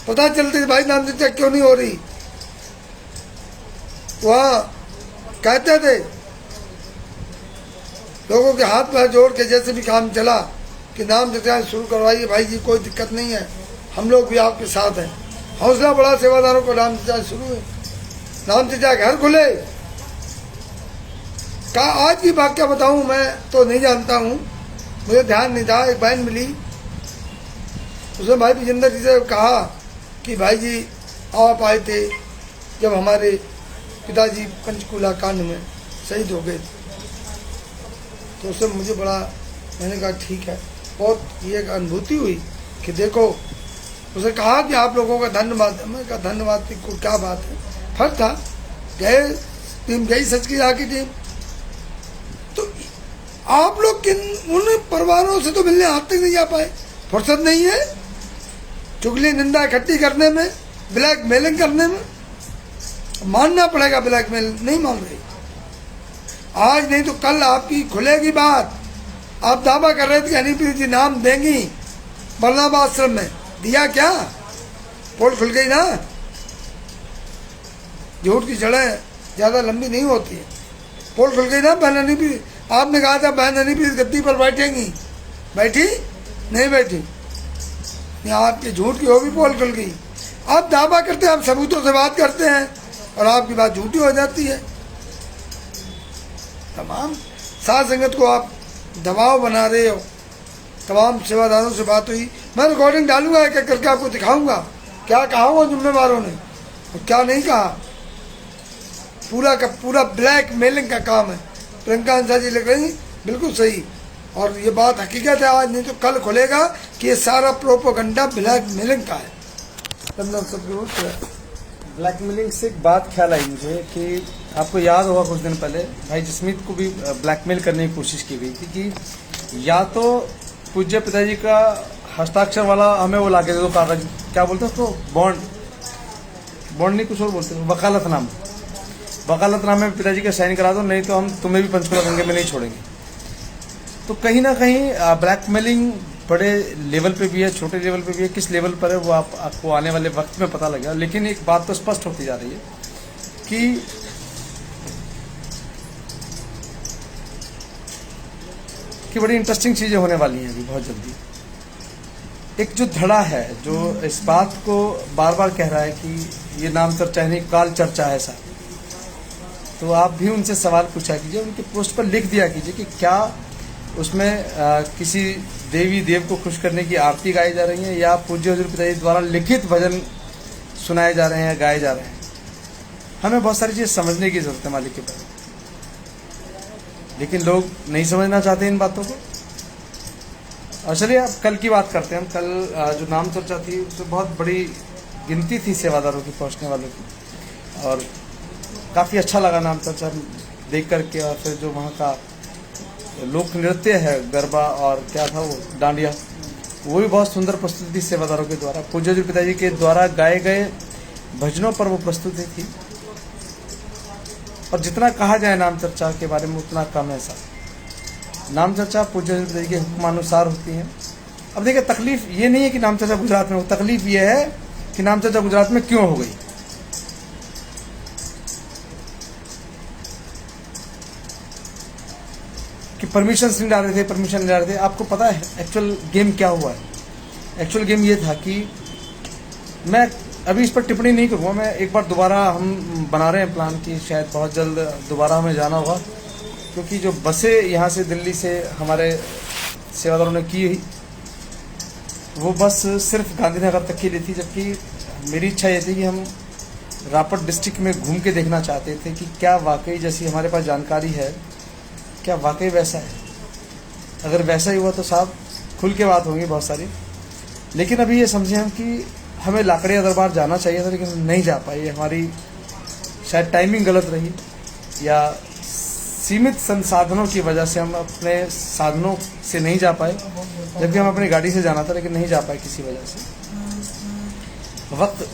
पता चलती थी भाई नाम चर्चा क्यों नहीं हो रही, वहाँ कहते थे लोगों के हाथ पैर जोड़ के जैसे भी काम चला कि नाम चर्चा शुरू करवाइए भाई जी, कोई दिक्कत नहीं है, हम लोग भी आपके साथ हैं। हौसला बड़ा सेवादारों को नाम चर्चा शुरू है, नाम चर्चा घर खुले। का आज की वाक्य बताऊं, मैं तो नहीं जानता हूं, मुझे ध्यान नहीं था। एक बहन मिली, उसने भाई विजेंद्र जी से कहा कि भाई जी आप आए थे जब हमारे पिताजी पंचकूला कांड में शहीद हो गए, तो उससे मुझे बड़ा, मैंने कहा ठीक है, बहुत ये एक अनुभूति हुई कि देखो, उसने कहा कि आप लोगों का धन्यवाद। मैंने कहा धन्यवाद की को क्या बात है, फर्क था, गए टीम गई सच की राह की टीम, तो आप लोग किन उन परिवारों से तो मिलने आज तक नहीं आ पाए, फुर्सत नहीं है चुगली निंदा इकट्ठी करने में, ब्लैकमेलिंग करने में। मानना पड़ेगा ब्लैकमेल नहीं मान रही, आज नहीं तो कल आपकी खुलेगी बात। आप दावा कर रहे थे कि हनीप्रीत जी नाम देंगी बरनाबा आश्रम में, दिया क्या? पोल खुल गई ना। झूठ की जड़ें ज्यादा लंबी नहीं होती है, पोल खुल गई ना। बहन हनीप्रीत, आपने कहा था बहन हनीप्रीत गद्दी पर बैठेंगी, बैठी नहीं बैठी, यहाँ आपके झूठ की वो भी पोल खुल गई। आप दावा करते हैं, आप सबूतों से बात करते हैं और आपकी बात झूठी हो जाती है। तमाम साध संगत को आप दबाव बना रहे हो। तमाम सेवादारों से बात हुई, मैं रिकॉर्डिंग डालूंगा, एक एक करके आपको दिखाऊंगा क्या कहा हुआ जिम्मेवारों ने और क्या नहीं कहा। पूरा का पूरा ब्लैक मेलिंग का काम है। प्रियंका हंसा जी लिख रही बिल्कुल सही, और ये बात हकीकत है, आज नहीं तो कल खुलेगा कि ये सारा प्रोपोगंडा ब्लैक मेलिंग का है। ब्लैकमेलिंग से एक बात ख्याल आई मुझे कि आपको याद होगा कुछ दिन पहले भाई जसमीत को भी ब्लैकमेल करने की कोशिश की गई थी कि या तो पूज्य पिताजी का हस्ताक्षर वाला हमें वो लाके दे दो कागज, क्या बोलते हैं उसको, बॉन्ड नहीं कुछ और बोलते हैं, वकालतनामे में पिताजी का साइन करा दो, नहीं तो हम तुम्हें भी पंचकूला गंगे में नहीं छोड़ेंगे। तो कहीं ना कहीं ब्लैकमेलिंग बड़े लेवल पे भी है, छोटे लेवल पे भी है, किस लेवल पर है वो आपको आने वाले वक्त में पता लगेगा। लेकिन एक बात तो स्पष्ट होती जा रही है कि बड़ी इंटरेस्टिंग चीजें होने वाली हैं अभी बहुत जल्दी। एक जो धड़ा है जो इस बात को बार बार कह रहा है कि ये नाम चर्चा नहीं काल चर्चा है सर, तो आप भी उनसे सवाल पूछा कीजिए, उनके पोस्ट पर लिख दिया कीजिए कि क्या उसमें किसी देवी देव को खुश करने की आरती गाई जा रही है या पूज्य हजूर पिताजी द्वारा लिखित भजन सुनाए जा रहे हैं, गाए जा रहे हैं। हमें बहुत सारी चीज़ समझने की जरूरत है मालिक के बारे में, लेकिन लोग नहीं समझना चाहते इन बातों को। और चलिए अब कल की बात करते हैं हम। कल जो नाम चर्चा थी उसमें बहुत बड़ी गिनती थी सेवादारों की, पहुँचने वालों की, और काफ़ी अच्छा लगा नाम चर्चा देख करके। और फिर जो वहाँ का लोक नृत्य है गरबा और क्या था वो डांडिया, वो भी बहुत सुंदर प्रस्तुति थी सेवादारों के द्वारा, पूज्य हजूर पिताजी के द्वारा गाए गए भजनों पर वो प्रस्तुति थी। और जितना कहा जाए नाम चर्चा के बारे में उतना कम है साहब। नाम चर्चा पूज्य हजरत के हुक्मानुसार होती है। अब देखिए, तकलीफ ये नहीं है कि नाम चर्चा गुजरात में हो, तकलीफ ये है कि नाम चर्चा गुजरात में क्यों हो गई। कि परमिशन नहीं डाल रहे थे, परमिशन नहीं डाल रहे थे। आपको पता है एक्चुअल गेम क्या हुआ है? एक्चुअल गेम ये था कि मैं अभी इस पर टिप्पणी नहीं करूँगा। मैं एक बार दोबारा हम बना रहे हैं प्लान कि शायद बहुत जल्द दोबारा हमें जाना होगा, क्योंकि जो बसें यहाँ से दिल्ली से हमारे सेवादारों ने की, वो बस सिर्फ गांधीनगर तक की ली थी, जबकि मेरी इच्छा ये थी कि हम रापट डिस्ट्रिक्ट में घूम के देखना चाहते थे कि क्या वाकई जैसी हमारे पास जानकारी है, क्या वाकई वैसा है। अगर वैसा ही हुआ तो साहब खुल के बात होंगी बहुत सारी। लेकिन अभी ये समझे हम कि हमें लाकड़िया दरबार जाना चाहिए था, लेकिन नहीं जा पाए। हमारी शायद टाइमिंग गलत रही, या सीमित संसाधनों की वजह से हम अपने साधनों से नहीं जा पाए, जबकि हम अपनी गाड़ी से जाना था, लेकिन नहीं जा पाए किसी वजह से। वक्त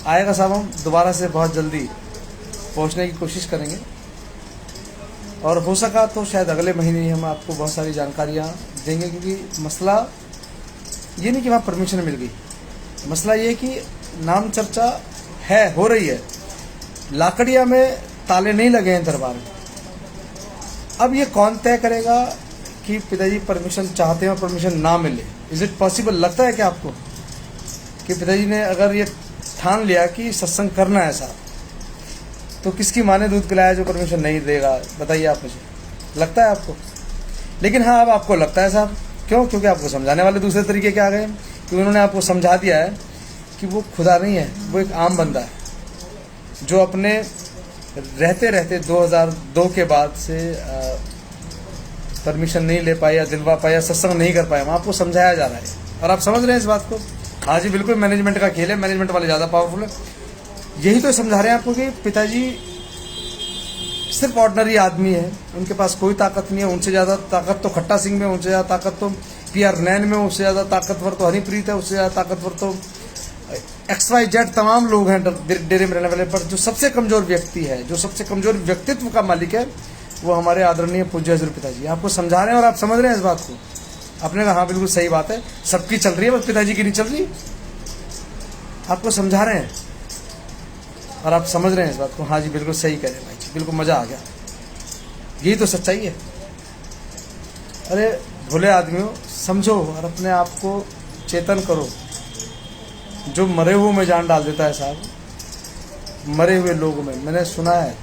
आएगा साहब, हम दोबारा से बहुत जल्दी पहुंचने की कोशिश करेंगे, और हो सका तो शायद अगले महीने ही हम आपको बहुत सारी जानकारियां देंगे। क्योंकि मसला ये नहीं कि वहाँ परमिशन मिल गई, मसला ये कि नाम चर्चा है, हो रही है, लाकड़िया में ताले नहीं लगे हैं दरबार में। अब ये कौन तय करेगा कि पिताजी परमिशन चाहते हैं और परमिशन ना मिले? Is it possible? लगता है क्या आपको कि पिताजी ने अगर ये ठान लिया कि सत्संग करना है साहब, तो किसकी माँ ने दूध पिलाया जो परमिशन नहीं देगा? बताइए आप मुझे, लगता है आपको? लेकिन हाँ, अब आपको लगता है साहब। क्यों? क्योंकि आपको समझाने वाले दूसरे तरीके के आ गए, कि उन्होंने आपको समझा दिया है कि वो खुदा नहीं है, वो एक आम बंदा है, जो अपने रहते रहते 2002 के बाद से परमिशन नहीं ले पाया, दिलवा पाया, सत्संग नहीं कर पाया। आपको समझाया जा रहा है और आप समझ रहे हैं इस बात को। हाँ जी, बिल्कुल मैनेजमेंट का खेल है, मैनेजमेंट वाले ज़्यादा पावरफुल है। यही तो समझा रहे हैं आपको कि पिताजी सिर्फ ऑर्डिनरी आदमी है, उनके पास कोई ताकत नहीं है। उनसे ज़्यादा ताकत तो खट्टा सिंह में, उनसे ज़्यादा ताकत तो PR नैन में, उससे ज़्यादा ताकतवर तो हनीप्रीत है, उससे ज़्यादा ताकतवर तो XYZ तमाम लोग हैं डेरे में रहने वाले। पर जो सबसे कमज़ोर व्यक्ति है, जो सबसे कमज़ोर व्यक्तित्व का मालिक है, वो हमारे आदरणीय पूज्य हजूर पिताजी। आपको समझा रहे हैं और आप समझ रहे हैं इस बात को। आपने कहा हाँ बिल्कुल सही बात है, सबकी चल रही है, बस पिताजी की नहीं चल रही। आपको समझा रहे हैं और आप समझ रहे हैं इस बात को। हाँ जी, बिल्कुल सही कह रहे हैं भाई जी, बिल्कुल मज़ा आ गया। यही तो सच्चाई है। अरे भोले आदमियों, समझो और अपने आप को चेतन करो। जो मरे हुए में जान डाल देता है साहब, मरे हुए लोगों में। मैंने सुना है,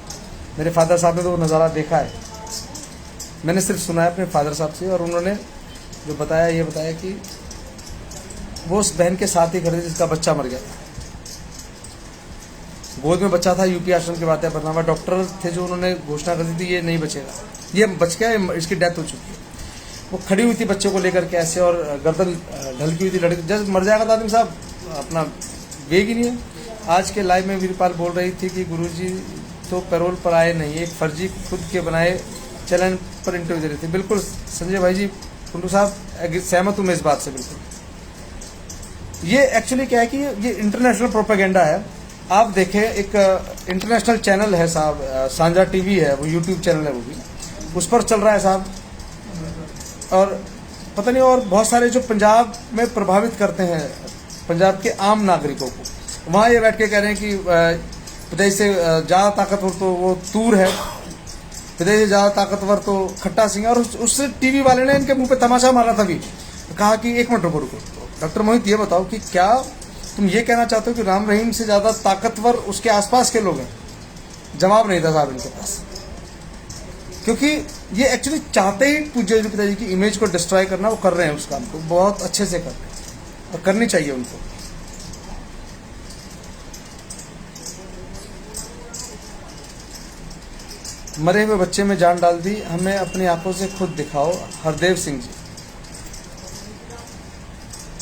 मेरे फादर साहब ने तो वो नज़ारा देखा है, मैंने सिर्फ सुना है अपने फादर साहब से। और उन्होंने जो बताया, ये बताया कि वो उस बहन के साथ ही खड़े थे जिसका बच्चा मर गया था। गोद में बच्चा था, यूपी आश्रम की बात है, बदनामा डॉक्टर थे जो उन्होंने घोषणा कर दी थी ये नहीं बचेगा, ये बच गया, इसकी डेथ हो चुकी है। वो खड़ी हुई थी बच्चे को लेकर के ऐसे, और गर्दन ढलकी हुई थी, लड़की जब मर जाएगा तो आदमी साहब अपना वेग ही नहीं है। आज के लाइव में वीरपाल बोल रही थी कि गुरुजी तो पैरोल पर आए नहीं, एक फर्जी खुद के बनाए चैनल पर इंटरव्यू दे रही थी। बिल्कुल संजय भाई जी, कुंडू साहब, सहमत हूँ मैं इस बात से बिल्कुल। ये एक्चुअली क्या है कि ये इंटरनेशनल प्रोपेगेंडा है। आप देखें, एक इंटरनेशनल चैनल है साहब, सांझा TV है, वो यूट्यूब चैनल है, वो भी उस पर चल रहा है साहब। और पता नहीं, और बहुत सारे जो पंजाब में प्रभावित करते हैं पंजाब के आम नागरिकों को, वहाँ ये बैठ के कह रहे हैं कि पिताजी से ज़्यादा ताकतवर तो वो तूर है, पिताजी से ज़्यादा ताकतवर तो खट्टा सिंह है। और उससे TV वाले ने इनके मुंह पे तमाशा मारा था भी, कहा कि एक मिनट रुको रुको, डॉक्टर मोहित ये बताओ कि क्या तुम ये कहना चाहते हो कि राम रहीम से ज़्यादा ताकतवर उसके आसपास के लोग हैं? जवाब नहीं था साहब इनके पास, क्योंकि ये एक्चुअली चाहते ही पूज्य पिताजी की इमेज को डिस्ट्रॉय करना, वो कर रहे हैं उस काम को, बहुत अच्छे से कर रहे हैं और करनी चाहिए उनको। मरे हुए बच्चे में जान डाल दी, हमें अपनी आंखों से खुद दिखाओ। हरदेव सिंह जी,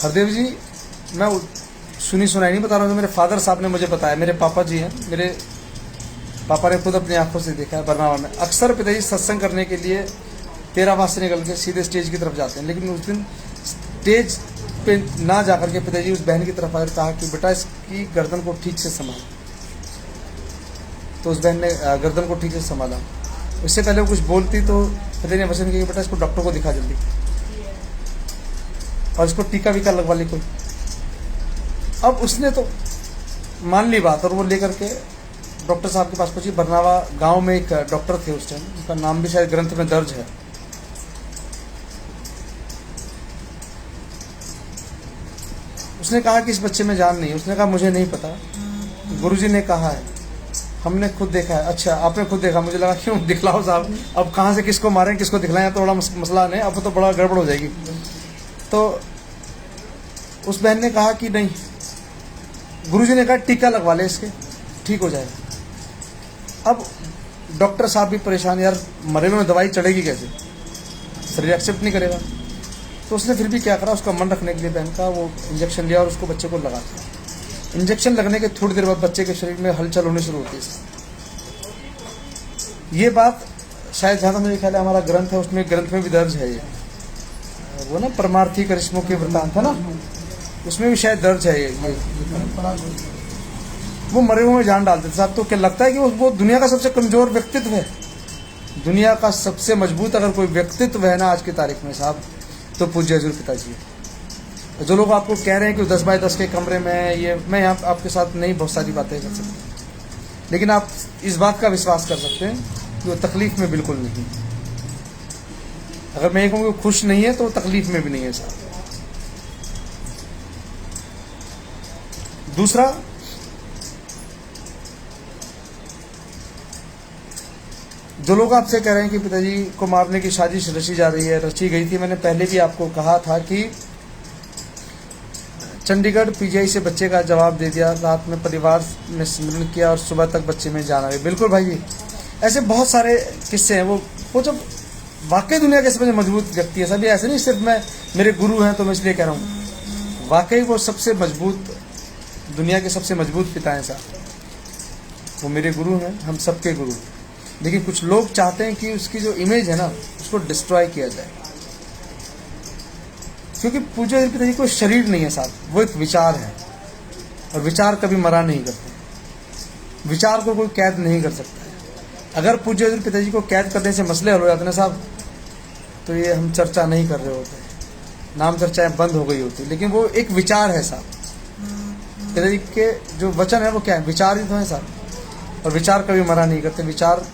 हरदेव जी, मैं सुनी सुनाई नहीं बता रहा हूँ, मेरे फादर साहब ने मुझे बताया, मेरे पापा जी हैं, मेरे पापा ने खुद अपनी आंखों से देखा है बरनावा में। अक्सर पिताजी सत्संग करने के लिए तेरावास से निकल के सीधे स्टेज की तरफ जाते हैं, लेकिन उस दिन स्टेज पे ना जाकर के पिताजी उस बहन की तरफ आकर कहा कि बेटा इसकी गर्दन को ठीक से संभाल। तो उस बहन ने गर्दन को ठीक से संभाला। इससे पहले वो कुछ बोलती तो पति ने वचन किया कि बेटा इसको डॉक्टर को दिखा जल्दी और इसको टीका वीका लगवा ली कोई। अब उसने तो मान ली बात और वो लेकर के डॉक्टर साहब के पास पहुंची। बरनावा गांव में एक डॉक्टर थे उस टाइम, उनका नाम भी शायद ग्रंथ में दर्ज है। उसने कहा कि इस बच्चे में जान नहीं है। उसने कहा मुझे नहीं पता, गुरुजी ने कहा है, हमने खुद देखा है। अच्छा आपने खुद देखा, मुझे लगा क्यों दिखलाओ साहब, अब कहाँ से किसको मारें किसको दिखलाएं तो बड़ा मसला नहीं, अब तो बड़ा गड़बड़ हो जाएगी। तो उस बहन ने कहा कि नहीं, गुरुजी ने कहा टीका लगवा ले इसके, ठीक हो जाएगा। अब डॉक्टर साहब भी परेशान, यार मरे में दवाई चढ़ेगी कैसे, शरीर एक्सेप्ट नहीं करेगा। तो उसने फिर भी क्या करा, उसका मन रखने के लिए बहन का वो इंजेक्शन लिया और उसको बच्चे को लगा दिया। इंजेक्शन लगने के थोड़ी देर बाद बच्चे के शरीर में हलचल होनी शुरू होती है। ये बात शायद जहाँ तक मुझे ख्याल है हमारा ग्रंथ है, उसमें ग्रंथ में भी दर्ज है। ये वो ना परमार्थी करिश्मों के वृत्तांत है ना, उसमें भी शायद दर्ज है। ये वो मरे हुए में जान डालते थे साहब। तो क्या लगता है कि वो दुनिया का सबसे कमजोर व्यक्तित्व है, दुनिया का सबसे मजबूत अगर कोई व्यक्तित्व है ना आज की तारीख में साहब, तो पूज्य हजूर पिताजी है। जो लोग आपको कह रहे हैं कि 10 बाय 10 के कमरे में, ये मैं यहाँ आपके साथ नहीं बहुत सारी बातें कर सकता, लेकिन आप इस बात का विश्वास कर सकते हैं कि वो तकलीफ में बिल्कुल नहीं। अगर मैं ये कहूँ कि खुश नहीं है तो वो तकलीफ में भी नहीं है साहब। दूसरा, जो लोग आपसे कह रहे हैं कि पिताजी को मारने की साजिश रची जा रही है, रची गई थी, मैंने पहले भी आपको कहा था कि चंडीगढ़ पीजीआई से बच्चे का जवाब दे दिया, रात में परिवार में स्मरण किया और सुबह तक बच्चे में जान आ गई। बिल्कुल भाई जी, ऐसे बहुत सारे किस्से हैं। वो जब वाकई दुनिया के सबसे मजबूत व्यक्ति है सभी, ऐसे नहीं सिर्फ मैं मेरे गुरु हैं तो मैं इसलिए कह रहा हूँ, वाकई वो सबसे मजबूत, दुनिया के सबसे मजबूत पिता हैं साहब। वो मेरे गुरु हैं, हम सबके गुरु। लेकिन कुछ लोग चाहते हैं कि उसकी जो इमेज है ना उसको डिस्ट्रॉय किया जाए, क्योंकि पूज्य पिताजी कोई शरीर नहीं है साहब, वो एक विचार है और विचार कभी मरा नहीं करते। विचार को कोई कैद नहीं कर सकता है। अगर पूज्य पिताजी को कैद करने से मसले हल हो जाते ना साहब, तो ये हम चर्चा नहीं कर रहे होते, नाम चर्चाएं बंद हो गई होती। लेकिन वो एक विचार है साहब, पिताजी के जो वचन है वो क्या है, विचार ही तो है साहब। और विचार कभी मरा नहीं करते। विचार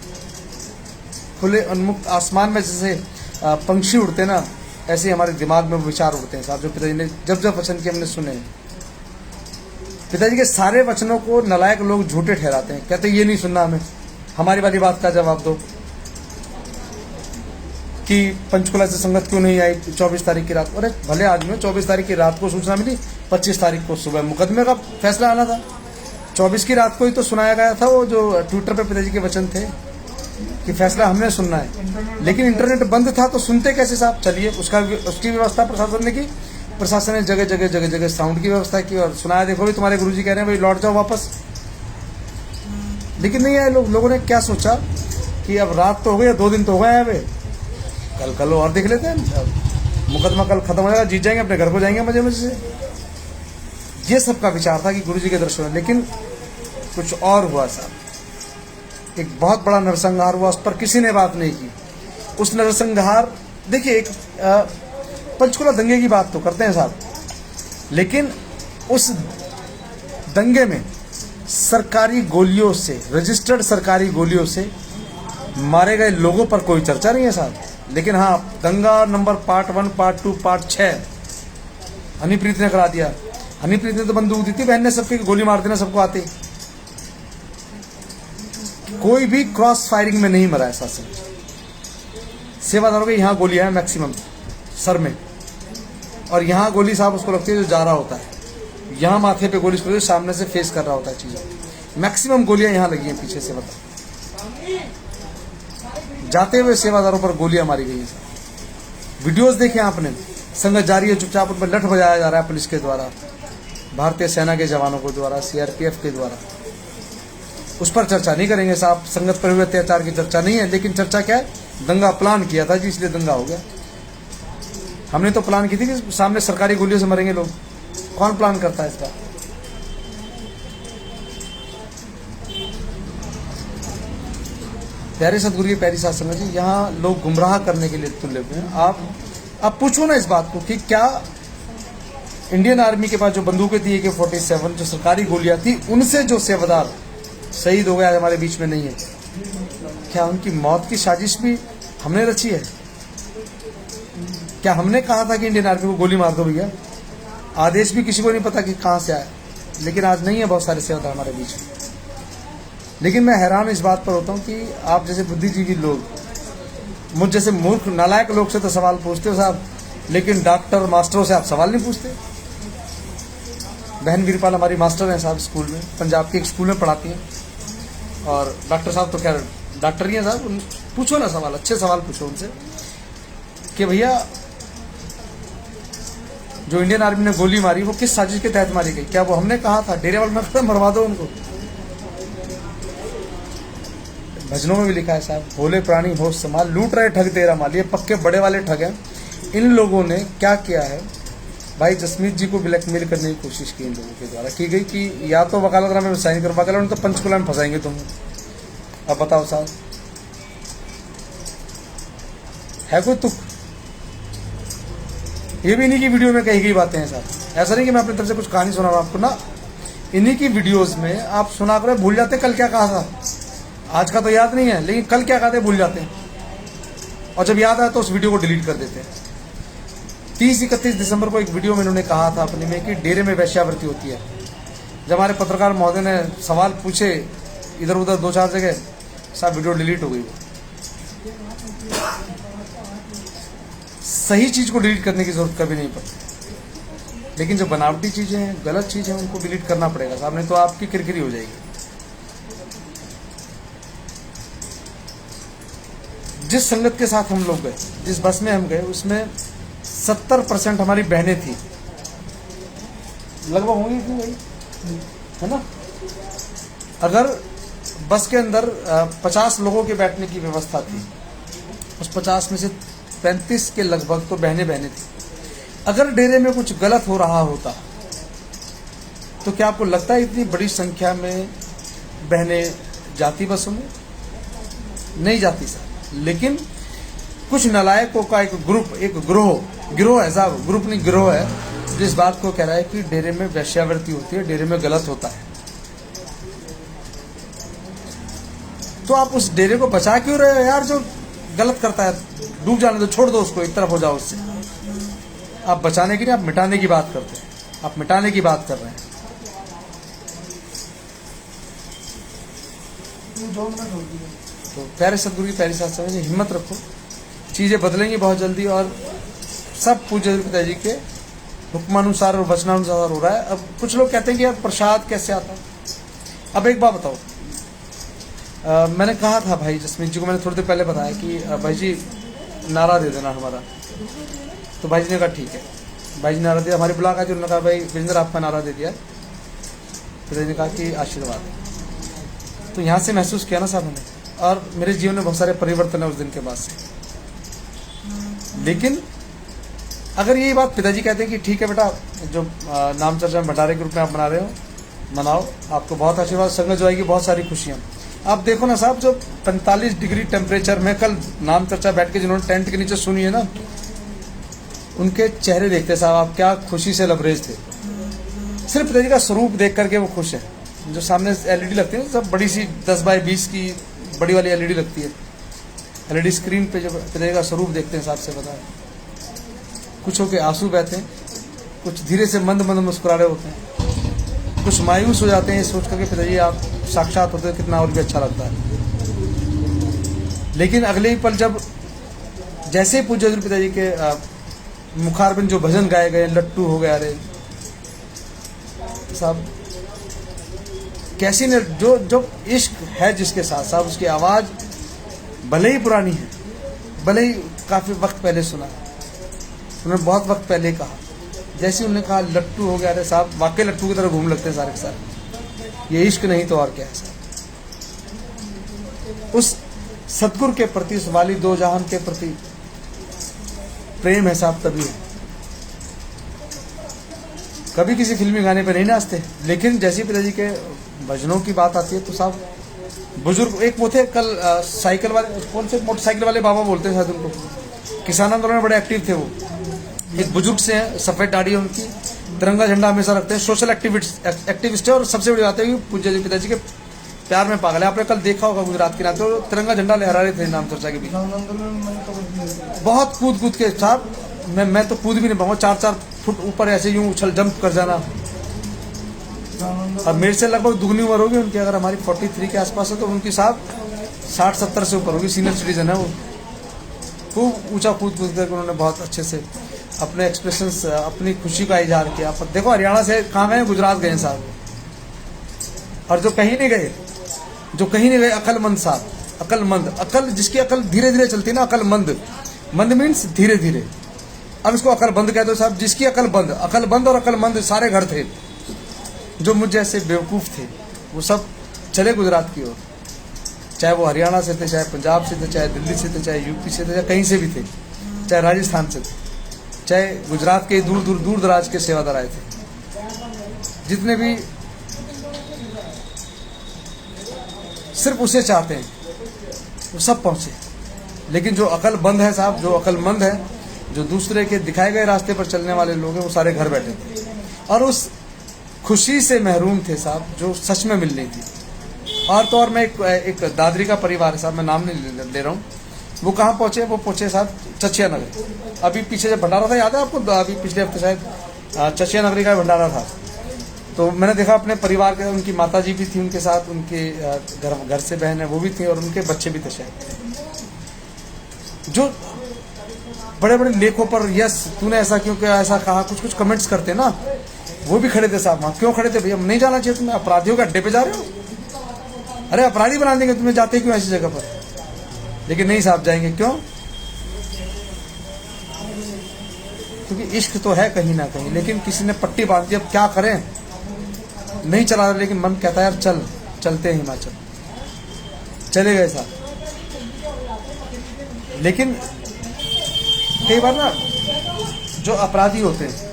खुले उन्मुक्त आसमान में जैसे पंछी उड़ते ना, ऐसे ही हमारे दिमाग में विचार उड़ते हैं साहब, जो पिताजी ने जब जब वचन किए हमने सुने। पिताजी के सारे वचनों को नालायक लोग झूठे ठहराते हैं, कहते ये नहीं सुनना हमें, हमारी वाली बात का जवाब दो कि पंचकुला से संगत क्यों नहीं आई 24 तारीख की रात। अरे भले आदमी, 24 तारीख की रात को सूचना मिली, 25 तारीख को सुबह मुकदमे का फैसला आना था। 24 की रात को ही तो सुनाया गया था वो जो ट्विटर पे पिताजी के वचन थे कि फैसला हमने सुनना है। लेकिन इंटरनेट बंद था तो सुनते कैसे साहब। चलिए उसकी व्यवस्था प्रशासन ने की। प्रशासन ने जगह जगह साउंड की व्यवस्था की और सुनाया, देखो भी तुम्हारे गुरुजी कह रहे हैं भाई लौट जाओ वापस। लेकिन नहीं आए लोगों ने क्या सोचा कि अब रात तो हो गई, 2 दिन तो हो गए हैं, कल और देख लेते हैं, मुकदमा कल खत्म हो जाएगा, जीत जाएंगे, अपने घर को जाएंगे मजे से। ये सबका विचार था कि गुरुजी के दर्शन में। लेकिन कुछ और हुआ साहब, एक बहुत बड़ा नरसंहार हुआ, उस पर किसी ने बात नहीं की। उस नरसंहार, देखिए एक पंचकुला दंगे की बात तो करते हैं साहब, लेकिन उस दंगे में सरकारी गोलियों से, रजिस्टर्ड सरकारी गोलियों से मारे गए लोगों पर कोई चर्चा नहीं है साहब। लेकिन हाँ, दंगा number part 1, part 2, part 6 Honeypreet ने करा दिया। हनीप्रीत ने तो बंदूक दी थी, बहन ने सबकी गोली मार देना, सबको आते। कोई भी क्रॉस फायरिंग में नहीं मरा है शासन। सेवादारों के यहाँ गोलियां हैं मैक्सिमम सर में, और यहाँ गोली साहब उसको लगती है जो जा रहा होता है, यहाँ माथे पे गोली उसको सामने से फेस कर रहा होता है चीज़ों। मैक्सिमम गोलियां यहाँ लगी हैं पीछे से, बताओ जाते हुए सेवादारों पर गोलियां मारी गई हैं। वीडियोस देखे आपने, संगत जारी है, चुपचाप उन पर लठ बजाया जा रहा है पुलिस के द्वारा, भारतीय सेना के जवानों के द्वारा, सीआरपीएफ के द्वारा। उस पर चर्चा नहीं करेंगे साहब, संगत पर हुए अत्याचार की चर्चा नहीं है। लेकिन चर्चा क्या है, दंगा प्लान किया था जी, इसलिए दंगा हो गया। हमने तो प्लान की थी कि सामने सरकारी गोलियों से मरेंगे लोग। कौन प्लान करता है इसका? प्यारे सतगुरु की प्यारी साध संगत जी, यहाँ लोग गुमराह करने के लिए तुले हुए हैं। आप पूछो ना इस बात को कि क्या इंडियन आर्मी के पास जो बंदूकें थी AK-47, जो सरकारी गोलियां थी, उनसे जो सेवादार शहीद हो गया आज हमारे बीच में नहीं है, क्या उनकी मौत की साजिश भी हमने रची है? क्या हमने कहा था कि इंडियन आर्मी को गोली मार दो भैया? आदेश भी किसी को नहीं पता कि कहाँ से आया, लेकिन आज नहीं है बहुत सारे सेवादार हमारे बीच में। लेकिन मैं हैरान इस बात पर होता हूँ कि आप जैसे बुद्धिजीवी लोग मुझ जैसे मूर्ख नालायक लोग से तो सवाल पूछते हो साहब, लेकिन डॉक्टर मास्टरों से आप सवाल नहीं पूछते। बहन वीरपाल हमारी मास्टर हैं साहब, स्कूल में, पंजाब के एक स्कूल में पढ़ाती हैं, और डॉक्टर साहब तो खैर डॉक्टर ही हैं साहब। पूछो ना सवाल, अच्छे सवाल पूछो उनसे कि भैया जो इंडियन आर्मी ने गोली मारी वो किस साजिश के तहत मारी गई? क्या वो हमने कहा था डेरे वाले में मरवा दो उनको? भजनों में भी लिखा है साहब, भोले प्राणी होश संभाल, लूट रहे ठग तेरा माल। ये पक्के बड़े वाले ठग हैं। इन लोगों ने क्या किया है भाई? जसमीत जी को ब्लैकमेल करने की कोशिश की इन लोगों के द्वारा की गई कि या तो वकालतनामे में साइन करो, वकालत तो पंचकुला में फंसाएंगे तुम। अब बताओ साहब, है कोई तुक? ये भी इन्हीं की वीडियो में कही गई बातें हैं साहब। ऐसा नहीं कि मैं अपनी तरफ से कुछ कहानी सुना रहा हूं आपको ना, इन्हीं की वीडियोस में आप सुना कर भूल जाते कल क्या कहा था। आज का तो याद नहीं है, लेकिन कल क्या कहते भूल जाते हैं, और जब याद आया तो उस वीडियो को डिलीट कर देते हैं। 30-31 दिसंबर को एक वीडियो में इन्होंने कहा था अपने में कि डेरे में वैश्यावृत्ति होती है। जब हमारे पत्रकार महोदय ने सवाल पूछे इधर उधर 2-4 जगह, साहब वीडियो डिलीट हो गई। सही चीज को डिलीट करने की जरूरत कभी नहीं पड़ती, लेकिन जो बनावटी चीजें हैं, गलत चीजें हैं, उनको डिलीट करना पड़ेगा साहब, नहीं तो आपकी किरकिरी हो जाएगी। जिस संगत के साथ हम लोग गए, जिस बस में हम गए, उसमें 70% हमारी बहनें थी, लगभग होंगी इतनी भाई, है ना? अगर बस के अंदर 50 लोगों के बैठने की व्यवस्था थी, उस 50 में से 35 के लगभग तो बहनें थी। अगर डेरे में कुछ गलत हो रहा होता तो क्या आपको लगता है इतनी बड़ी संख्या में बहनें जाती बसों में? नहीं जाती सर। लेकिन कुछ नालायकों का एक गिरोह है साहब, ग्रुप नहीं गिरोह है, जिस बात को कह रहा है कि डेरे में वैश्यावृत्ति होती है, डेरे में गलत होता है। तो आप उस डेरे को बचा क्यों रहे हो यार? जो गलत करता है डूब जाने दो, छोड़ दो उसको, एक तरफ हो जाओ उससे। आप बचाने की नहीं, आप मिटाने की बात करते हैं, आप मिटाने की बात कर रहे हैं। तो प्यारे सतगुरु की प्यारी साथ समझ, हिम्मत रखो, चीज़ें बदलेंगी बहुत जल्दी, और सब पूज्य पिताजी के हुक्मानुसार और वचनानुसार हो रहा है। अब कुछ लोग कहते हैं कि यार प्रसाद कैसे आता है? अब एक बात बताओ, मैंने कहा था भाई जसमीत जी को, मैंने थोड़ी देर पहले बताया कि भाई जी नारा दे देना हमारा, तो भाई जी ने कहा ठीक है। भाई जी नारा दिया, हमारी मुलाकात जी, उन्होंने कहा भाई विजेंद्र आपका नारा दे दिया, पिताजी ने कहा कि आशीर्वाद। तो यहाँ से महसूस किया ना साहब मैंने, और मेरे जीवन में बहुत सारे परिवर्तन है उस दिन के बाद से। लेकिन अगर यही बात पिताजी कहते हैं कि ठीक है बेटा, जो नाम चर्चा भंडारे के रूप में आप मना रहे हो, मनाओ, आपको बहुत आशीर्वाद, संगत जो आएगी बहुत सारी खुशियाँ। आप देखो ना साहब, जो 45 डिग्री टेम्परेचर में कल नाम चर्चा बैठ के जिन्होंने टेंट के नीचे सुनी है ना, उनके चेहरे देखते साहब आप, क्या खुशी से लबरेज थे। सिर्फ पिताजी का स्वरूप देख करके वो खुश है। जो सामने LED लगती है ना, सब बड़ी सी 10x20 की बड़ी वाली LED लगती है, LED स्क्रीन पे जब पिताजी का स्वरूप देखते हैं साहब से पता है, कुछ के आंसू बहते हैं, कुछ धीरे से मंद मंद मुस्कुरा रहे होते हैं, कुछ मायूस हो जाते हैं सोच करके पिताजी आप साक्षात होते हैं, कितना और भी अच्छा लगता है। लेकिन अगले ही पल जब जैसे पूज्य पिताजी के मुखारबिंद जो भजन गाए गए, लट्टू हो गया, अरे साहब कैसी ने जो इश्क है जिसके साथ साहब, उसकी आवाज़ भले ही पुरानी है, भले ही काफ़ी वक्त पहले सुना, उन्होंने बहुत वक्त पहले कहा, जैसे उन्होंने कहा लट्टू हो गया, अरे साहब वाकई लट्टू की तरह घूम लगते हैं सारे के सारे। ये इश्क नहीं तो और क्या है साहब? उस सतगुरु के प्रति, उस वाली दो जहान के प्रति प्रेम है साहब, तभी है। कभी किसी फिल्मी गाने पे नहीं नाचते, लेकिन जैसे पिताजी के भजनों की बात आती है तो साहब बुजुर्ग एक वो थे कल साइकिल वाले, कौन से मोटरसाइकिल वाले बाबा बोलते हैं शायद उनको, किसान आंदोलन में बड़े एक्टिव थे वो। एक बुजुर्ग से हैं, सफेद दाढ़ी है उनकी, तिरंगा झंडा हमेशा रखते हैं, सोशल एक्टिविस्ट है। और सबसे बड़ी बात है कि पूज्य जी पिताजी के प्यार में पागल है। आपने कल देखा होगा गुजरात की रात को तिरंगा झंडा लहरा रहे थे नाम चर्चा के बीच, बहुत कूद के साथ। मैं तो कूद भी नहीं पाऊंगा, 4-4 फुट ऊपर ऐसे यूं उछल जंप कर जाना। अब मेरे से लगभग दुगनी उम्र होगी उनकी, अगर हमारी 43 के आसपास है तो उनकी साहब 60-70 से ऊपर होगी, सीनियर सिटीजन है वो। खूब ऊंचा कूद करके उन्होंने बहुत अच्छे से अपने एक्सप्रेशंस, अपनी खुशी का इजहार किया। पर देखो हरियाणा से कहाँ गए, गुजरात गए साहब। और जो कहीं नहीं गए अकलमंद साहब, अकलमंद, अकल जिसकी अकल धीरे धीरे चलती है ना, अकलमंद, मंद मीन्स धीरे धीरे। अब इसको अकलबंद कहते हो साहब, जिसकी अकलबंद और अकलमंद सारे घर थे। जो मुझ जैसे बेवकूफ़ थे वो सब चले गुजरात की ओर, चाहे वो हरियाणा से थे, चाहे पंजाब से थे, चाहे दिल्ली से थे, चाहे यूपी से थे, चाहे कहीं से भी थे, चाहे राजस्थान से थे, चाहे गुजरात के दूर दराज के सेवादार आए थे, जितने भी सिर्फ उसे चाहते हैं वो सब पहुंचे। लेकिन जो अकलबंद है साहब, जो अकलमंद है, जो दूसरे के दिखाए गए रास्ते पर चलने वाले लोग हैं, वो सारे घर बैठे थे और उस खुशी से महरूम थे साहब जो सच में मिलनी थी। और तो और मैं एक दादरी का परिवार है साहब, मैं नाम नहीं ले रहा हूँ, वो कहाँ पहुँचे, वो पहुँचे साहब चचिया नगरी। अभी पीछे जब भंडारा था याद है आपको, अभी पिछले हफ्ते शायद चचिया नगरी का भंडारा था, तो मैंने देखा अपने परिवार के, उनकी माता जी भी थी उनके साथ, उनके घर से बहन है वो भी थी और उनके बच्चे भी थे शायद। जो बड़े बड़े लेखों पर यस तूने ऐसा क्यों किया, ऐसा कहा, कुछ कमेंट्स करते ना, वो भी खड़े थे साहब वहाँ। क्यों खड़े थे भैया, नहीं जाना चाहिए तुम्हें, अपराधियों के अड्डे पे जा रहे हो, अरे अपराधी बना देंगे तुम्हें, जाते क्यों ऐसी जगह पर। लेकिन नहीं साहब जाएंगे, क्यों, क्योंकि इश्क तो है कहीं ना कहीं, लेकिन किसी ने पट्टी बांध दी। अब क्या करें, नहीं चला रहा, लेकिन मन कहता है यार चलते हैं हिमाचल। चले गए साहब। लेकिन कई बार ना जो अपराधी होते हैं,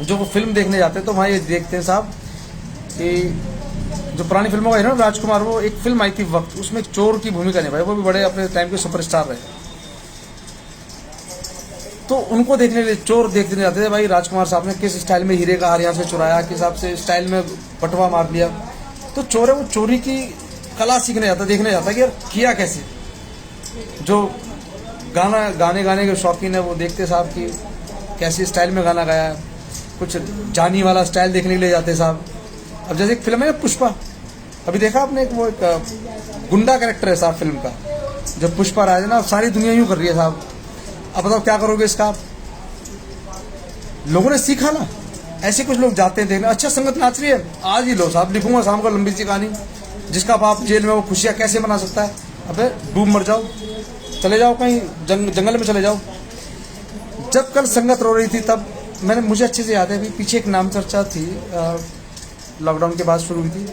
जो वो फिल्म देखने जाते हैं, तो वहाँ ये देखते हैं साहब कि जो पुरानी फिल्मों का है ना, राजकुमार, वो एक फिल्म आई थी वक्त, उसमें एक चोर की भूमिका निभाई, वो भी बड़े अपने टाइम के सुपरस्टार रहे। तो उनको देखने के लिए चोर देखने जाते थे, भाई राजकुमार साहब ने किस स्टाइल में हीरे का हार यहाँ से चुराया, किस हिसाब से स्टाइल में बटवा मार लिया। तो चोर है वो चोरी की कला सीखने जाता, देखने जाता कि यार किया कैसे। जो गाने के शौकीन है वो देखते साहब कि कैसी स्टाइल में गाना गाया है, कुछ जानी वाला स्टाइल देखने के लिए जाते साहब। अब जैसे एक फिल्म है पुष्पा, अभी देखा आपने, एक गुंडा कैरेक्टर है साहब फिल्म का, जब पुष्पा राज है ना, सारी दुनिया यूं कर रही है साहब। अब बताओ क्या करोगे इसका आप, लोगों ने सीखा ना, ऐसे कुछ लोग जाते हैं देखने, अच्छा संगत नाच रही है, आज ही लो साहब, लिखूंगा शाम को लंबी सी कहानी, जिसका बाप जेल में वो खुशियां कैसे मना सकता है। अबे डूब मर जाओ, चले जाओ कहीं जंगल में चले जाओ। जब कल संगत रो रही थी तब मुझे अच्छे से याद है, अभी पीछे एक नाम चर्चा थी, लॉकडाउन के बाद शुरू हुई थी,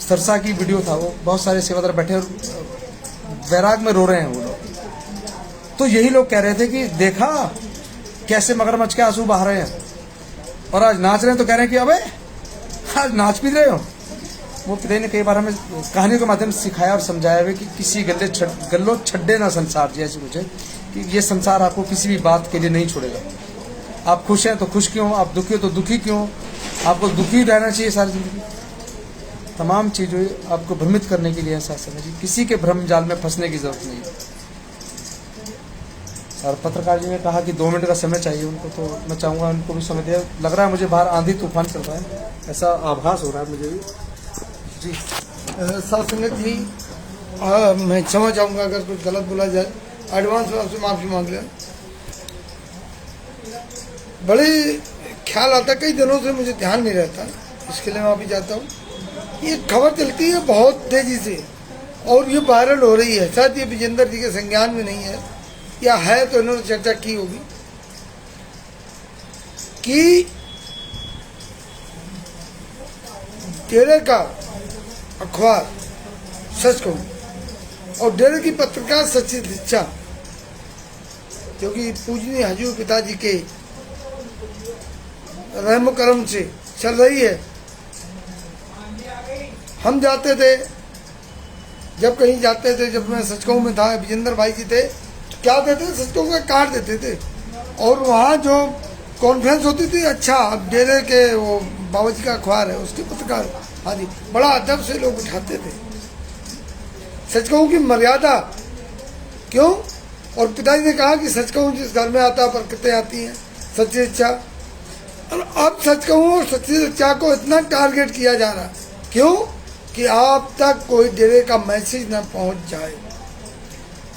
सरसा की वीडियो था वो, बहुत सारे सेवादार बैठे और बैराग में रो रहे हैं वो लोग। तो यही लोग कह रहे थे कि देखा कैसे मगरमच्छ के आंसू बहा रहे हैं, और आज नाच रहे हैं तो कह रहे हैं कि अबे आज नाच भी रहे हो। वो पिता ने कई बार हमें कहानियों के माध्यम से सिखाया और समझाया हुआ कि किसी गल्लो छड्डे ना संसार जी, ऐसे कुछ है कि ये संसार आपको किसी भी बात के लिए नहीं छोड़ेगा। आप खुश हैं तो खुश क्यों, आप दुखी हो तो दुखी क्यों, आपको दुखी रहना चाहिए सारी जिंदगी। तमाम चीज़ें आपको भ्रमित करने के लिए ऐसा समझिए, किसी के भ्रम जाल में फंसने की जरूरत नहीं है। और पत्रकार जी ने कहा कि 2 मिनट का समय चाहिए उनको, तो मैं चाहूँगा उनको भी समय दिया। लग रहा है मुझे बाहर आंधी तूफान चल रहा है, ऐसा आभास हो रहा है मुझे भी जी। साथ संगत जी, मैं क्षमा चाहूँगा अगर कुछ गलत बोला जाए, एडवांस में आपसे माफ़ी मांग लें। बड़े ख्याल आता, कई दिनों से मुझे ध्यान नहीं रहता, इसके लिए माफ़ी चाहता हूँ। ये खबर चलती है बहुत तेज़ी से और ये वायरल हो रही है, शायद ये विजेंद्र जी के संज्ञान में नहीं है, या है तो इन्होंने चर्चा की होगी कि डेरे का अखबार सच कहूँ और डेरे की पत्रकार सच्ची शिक्षा, जो कि पूजनीय हजूर पिताजी के रहम करम से चल रही है। हम जाते थे जब कहीं जाते थे, जब मैं सच कहूँ में था, विजेंद्र भाई जी थे, तो क्या देते थे, सच कहूँ का कार्ड देते थे। और वहाँ जो कॉन्फ्रेंस होती थी, अच्छा अब डेरे के वो बाबा जी का अखबार है उसके पत्रकार, हाँ जी, बड़ा अदब से लोग उठाते थे। सच कहूँ की मर्यादा क्यों, और पिताजी ने कहा कि सच कहूँ जिस घर में आता है बरकतें आती हैं, सच्ची इच्छा। और अब सच कहूँ और सच्ची इच्छा को इतना टारगेट किया जा रहा है, क्यों कि आप तक कोई डेरे का मैसेज ना पहुंच जाए,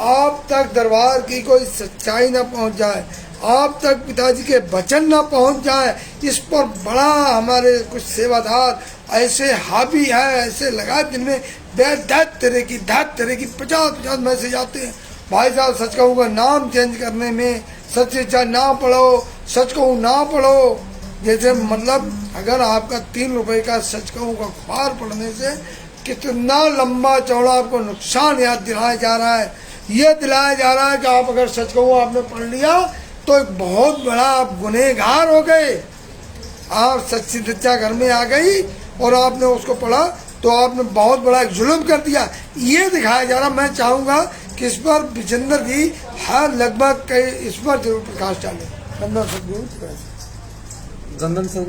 आप तक दरबार की कोई सच्चाई ना पहुंच जाए, आप तक पिताजी के वचन ना पहुंच जाए। इस पर बड़ा हमारे कुछ सेवादार ऐसे हावी है, ऐसे लगा दिन में दैत तरह की 50 मैसेज आते हैं। भाई साहब सच कहूँ का नाम चेंज करने में सच इच्छा ना पढ़ो, सच कहूँ ना पढ़ो, जैसे मतलब अगर आपका 3 रुपए का सच कहूँ का अखबार पढ़ने से कितना लंबा चौड़ा आपको नुकसान याद दिलाया जा रहा है। ये दिलाया जा रहा है कि आप अगर सच कहूँ आपने पढ़ लिया तो एक बहुत बड़ा आप गुनहगार हो गए। आप सच्ची सच्चा घर में आ गई और आपने उसको पढ़ा तो आपने बहुत बड़ा एक जुल्म कर दिया, ये दिखाया जा रहा। मैं चाहूँगा कि इस पर विजेंद्र जी हर लगभग इस पर जरूर प्रकाश डालें। धन सदगुरु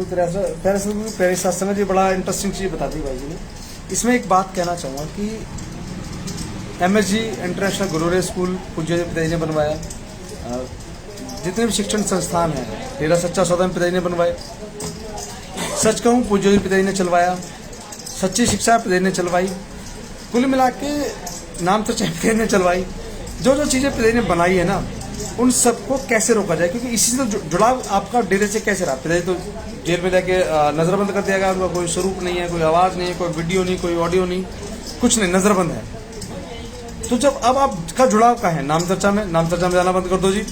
प्यारे सदगुरु प्यारे सत्संग जी, बड़ा इंटरेस्टिंग चीज़ बता दी भाई जी ने। इसमें एक बात कहना चाहूँगा कि MSG इंटरनेशनल गुरुरे स्कूल पूज्य पिताजी ने बनवाया, जितने भी शिक्षण संस्थान हैं डेरा सच्चा सौदा में पिताजी ने बनवाए, सच कहूँ पूज्य पिताजी ने चलवाया, सच्ची शिक्षा पिताजी ने चलवाई, कुल मिला के नाम तो पिताजी ने चलवाई। जो जो चीज़ें पिताजी ने बनाई है ना, उन सबको कैसे रोका जाए, क्योंकि इसी से तो जुड़ाव आपका डेरे से कैसे रहा। पिताजी तो जेल में जाके नज़रबंद कर दिया गया, उनका कोई स्वरूप नहीं है, कोई आवाज़ नहीं है, कोई वीडियो नहीं, कोई ऑडियो नहीं, कुछ नहीं, नज़रबंद है। तो जब अब आपका जुड़ाव का है नाम चर्चा में जाना बंद कर दो जी,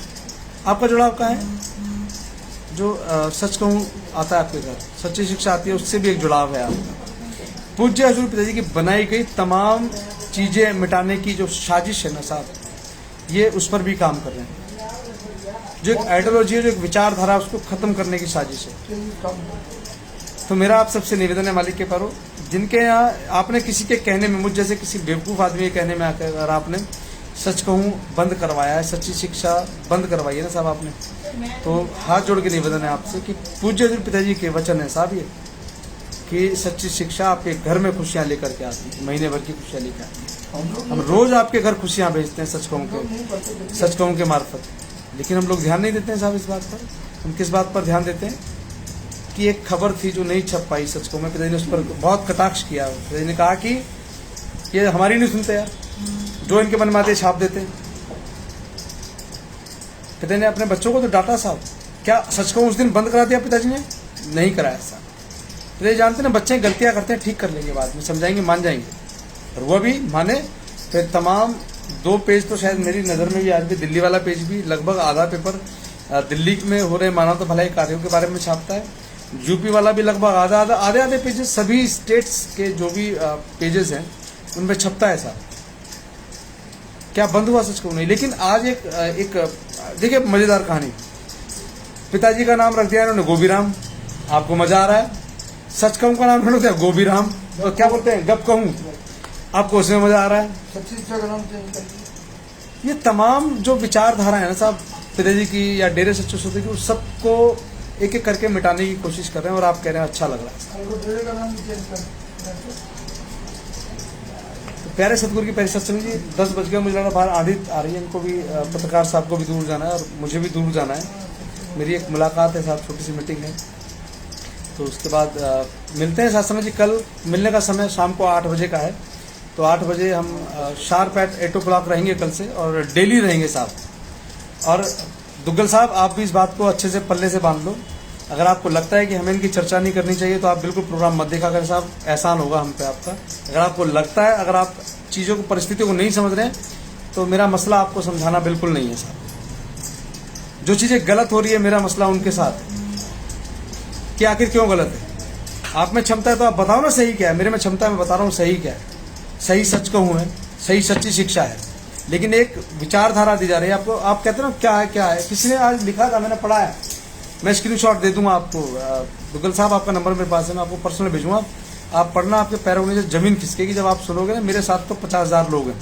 आपका जुड़ाव का है जो सच कहूँ आता है आपके घर, सच्ची शिक्षा आती है, उससे भी एक जुड़ाव है आपका। पूज्य हजूर पिताजी की बनाई गई तमाम चीज़ें मिटाने की जो साजिश है ना साहब, ये उस पर भी काम कर रहे हैं। जो एक आइडियोलॉजी है, जो एक विचारधारा, उसको खत्म करने की साजिश है। तो मेरा आप सबसे निवेदन है मालिक के पारो, जिनके यहाँ आपने किसी के कहने में, मुझ जैसे किसी बेवकूफ़ आदमी के कहने में आकर अगर आपने सच कहूँ बंद करवाया है, सच्ची शिक्षा बंद करवाई है ना साहब आपने, तो हाथ जोड़ के निवेदन है आपसे कि पूज्य पिताजी के वचन है साहब ये, कि सच्ची शिक्षा आपके घर में खुशियाँ लेकर के आती है, महीने भर की खुशियाँ लेकर आती है। हम रोज़ आपके घर खुशियाँ भेजते हैं सच कहूँ के मार्फत, लेकिन हम लोग ध्यान नहीं देते हैं साहब इस बात पर। हम किस बात पर ध्यान देते हैं कि एक खबर थी जो नहीं छप पाई सच कहूँ में, पिताजी ने उस पर बहुत कटाक्ष किया। पिताजी ने कहा कि ये हमारी नहीं सुनते यार, जो इनके मन में आते छाप देते। पिताजी ने अपने बच्चों को तो डांटा साहब, क्या सच कहूँ उस दिन बंद करा दिया पिताजी ने? नहीं कराया साहब। पिताजी जानते ना बच्चे गलतियाँ करते हैं, ठीक कर लेंगे बाद में, समझाएंगे, मान जाएंगे, और वह भी माने। फिर तमाम 2 पेज तो शायद मेरी नज़र में भी आज भी, दिल्ली वाला पेज भी लगभग आधा पेपर दिल्ली में हो रहे मानव तो भलाई कार्यों के बारे में छापता है, यूपी वाला भी लगभग आधे पेजेस, सभी स्टेट्स के जो भी पेजेस हैं उनमें छपता है साहब। क्या बंद हुआ सच कहूँ? नहीं। लेकिन आज एक देखिए मज़ेदार कहानी, पिताजी का नाम रख दिया इन्होंने गोबीराम, आपको मजा आ रहा है। सच कहूँ का नाम रख दिया गोबीराम, तो क्या बोलते हैं गप कहूँ, आपको उसमें मजा आ रहा है। ये तमाम जो विचारधारा है ना साहब पिताजी की या डेरे सच्चे सौदे की, उस सबको एक एक करके मिटाने की कोशिश कर रहे हैं, और आप कह रहे हैं अच्छा लग रहा है। तो प्यारे सतगुरु की प्यारी सत्संग जी, 10 बज गए, मुझे लग रहा बाहर आंधी आ रही है, इनको भी पत्रकार साहब को भी दूर जाना है और मुझे भी दूर जाना है। मेरी एक मुलाकात है साहब, छोटी सी मीटिंग है, तो उसके बाद मिलते हैं सत्संग जी। कल मिलने का समय शाम को 8 बजे का है, तो 8 बजे हम शार्प एट 8 o'clock रहेंगे कल से, और डेली रहेंगे साहब। और दुग्गल साहब आप भी इस बात को अच्छे से पल्ले से बांध लो, अगर आपको लगता है कि हमें इनकी चर्चा नहीं करनी चाहिए तो आप बिल्कुल प्रोग्राम मत देखा करें साहब, एहसान होगा हम पे आपका। अगर आपको लगता है, अगर आप चीज़ों को, परिस्थितियों को नहीं समझ रहे हैं, तो मेरा मसला आपको समझाना बिल्कुल नहीं है साहब। जो चीज़ें गलत हो रही है, मेरा मसला उनके साथ है कि आखिर क्यों गलत है। आप में क्षमता है तो आप बताओ ना सही क्या है, मेरे में क्षमता है, मैं बता रहा हूँ सही क्या है। सही सच कहूँ है, सही सच्ची शिक्षा है, लेकिन एक विचारधारा दी जा रही है आपको। आप कहते हैं ना क्या है, किसी ने आज लिखा था, मैंने पढ़ा है, मैं स्क्रीनशॉट दे दूंगा आपको। दुग्गल साहब आपका नंबर मेरे पास है, मैं आपको पर्सनल भेजूंगा। आप पढ़ना, आपके पैरों में नीचे जमीन खिसकेगी जब आप सुनोगे ना। मेरे साथ तो 50,000 लोग हैं।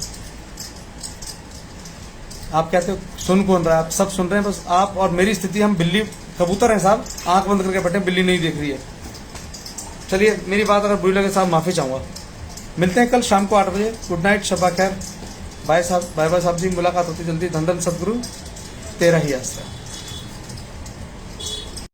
आप कहते हो सुन कौन रहा है, आप सब सुन रहे हैं, बस आप और मेरी स्थिति, हम बिल्ली कबूतर हैं साहब, आंख बंद करके बैठे, बिल्ली नहीं देख रही है। चलिए, मेरी बात अगर बुरी लगे साहब माफ़ी चाहूँगा। मिलते हैं कल शाम को 8 बजे। गुड नाइट, शब्बा खैर। बाय साहब, बाय बाय साहब जी, मुलाकात होती जल्दी। धन धन सदगुरु, तेरा ही आसरा।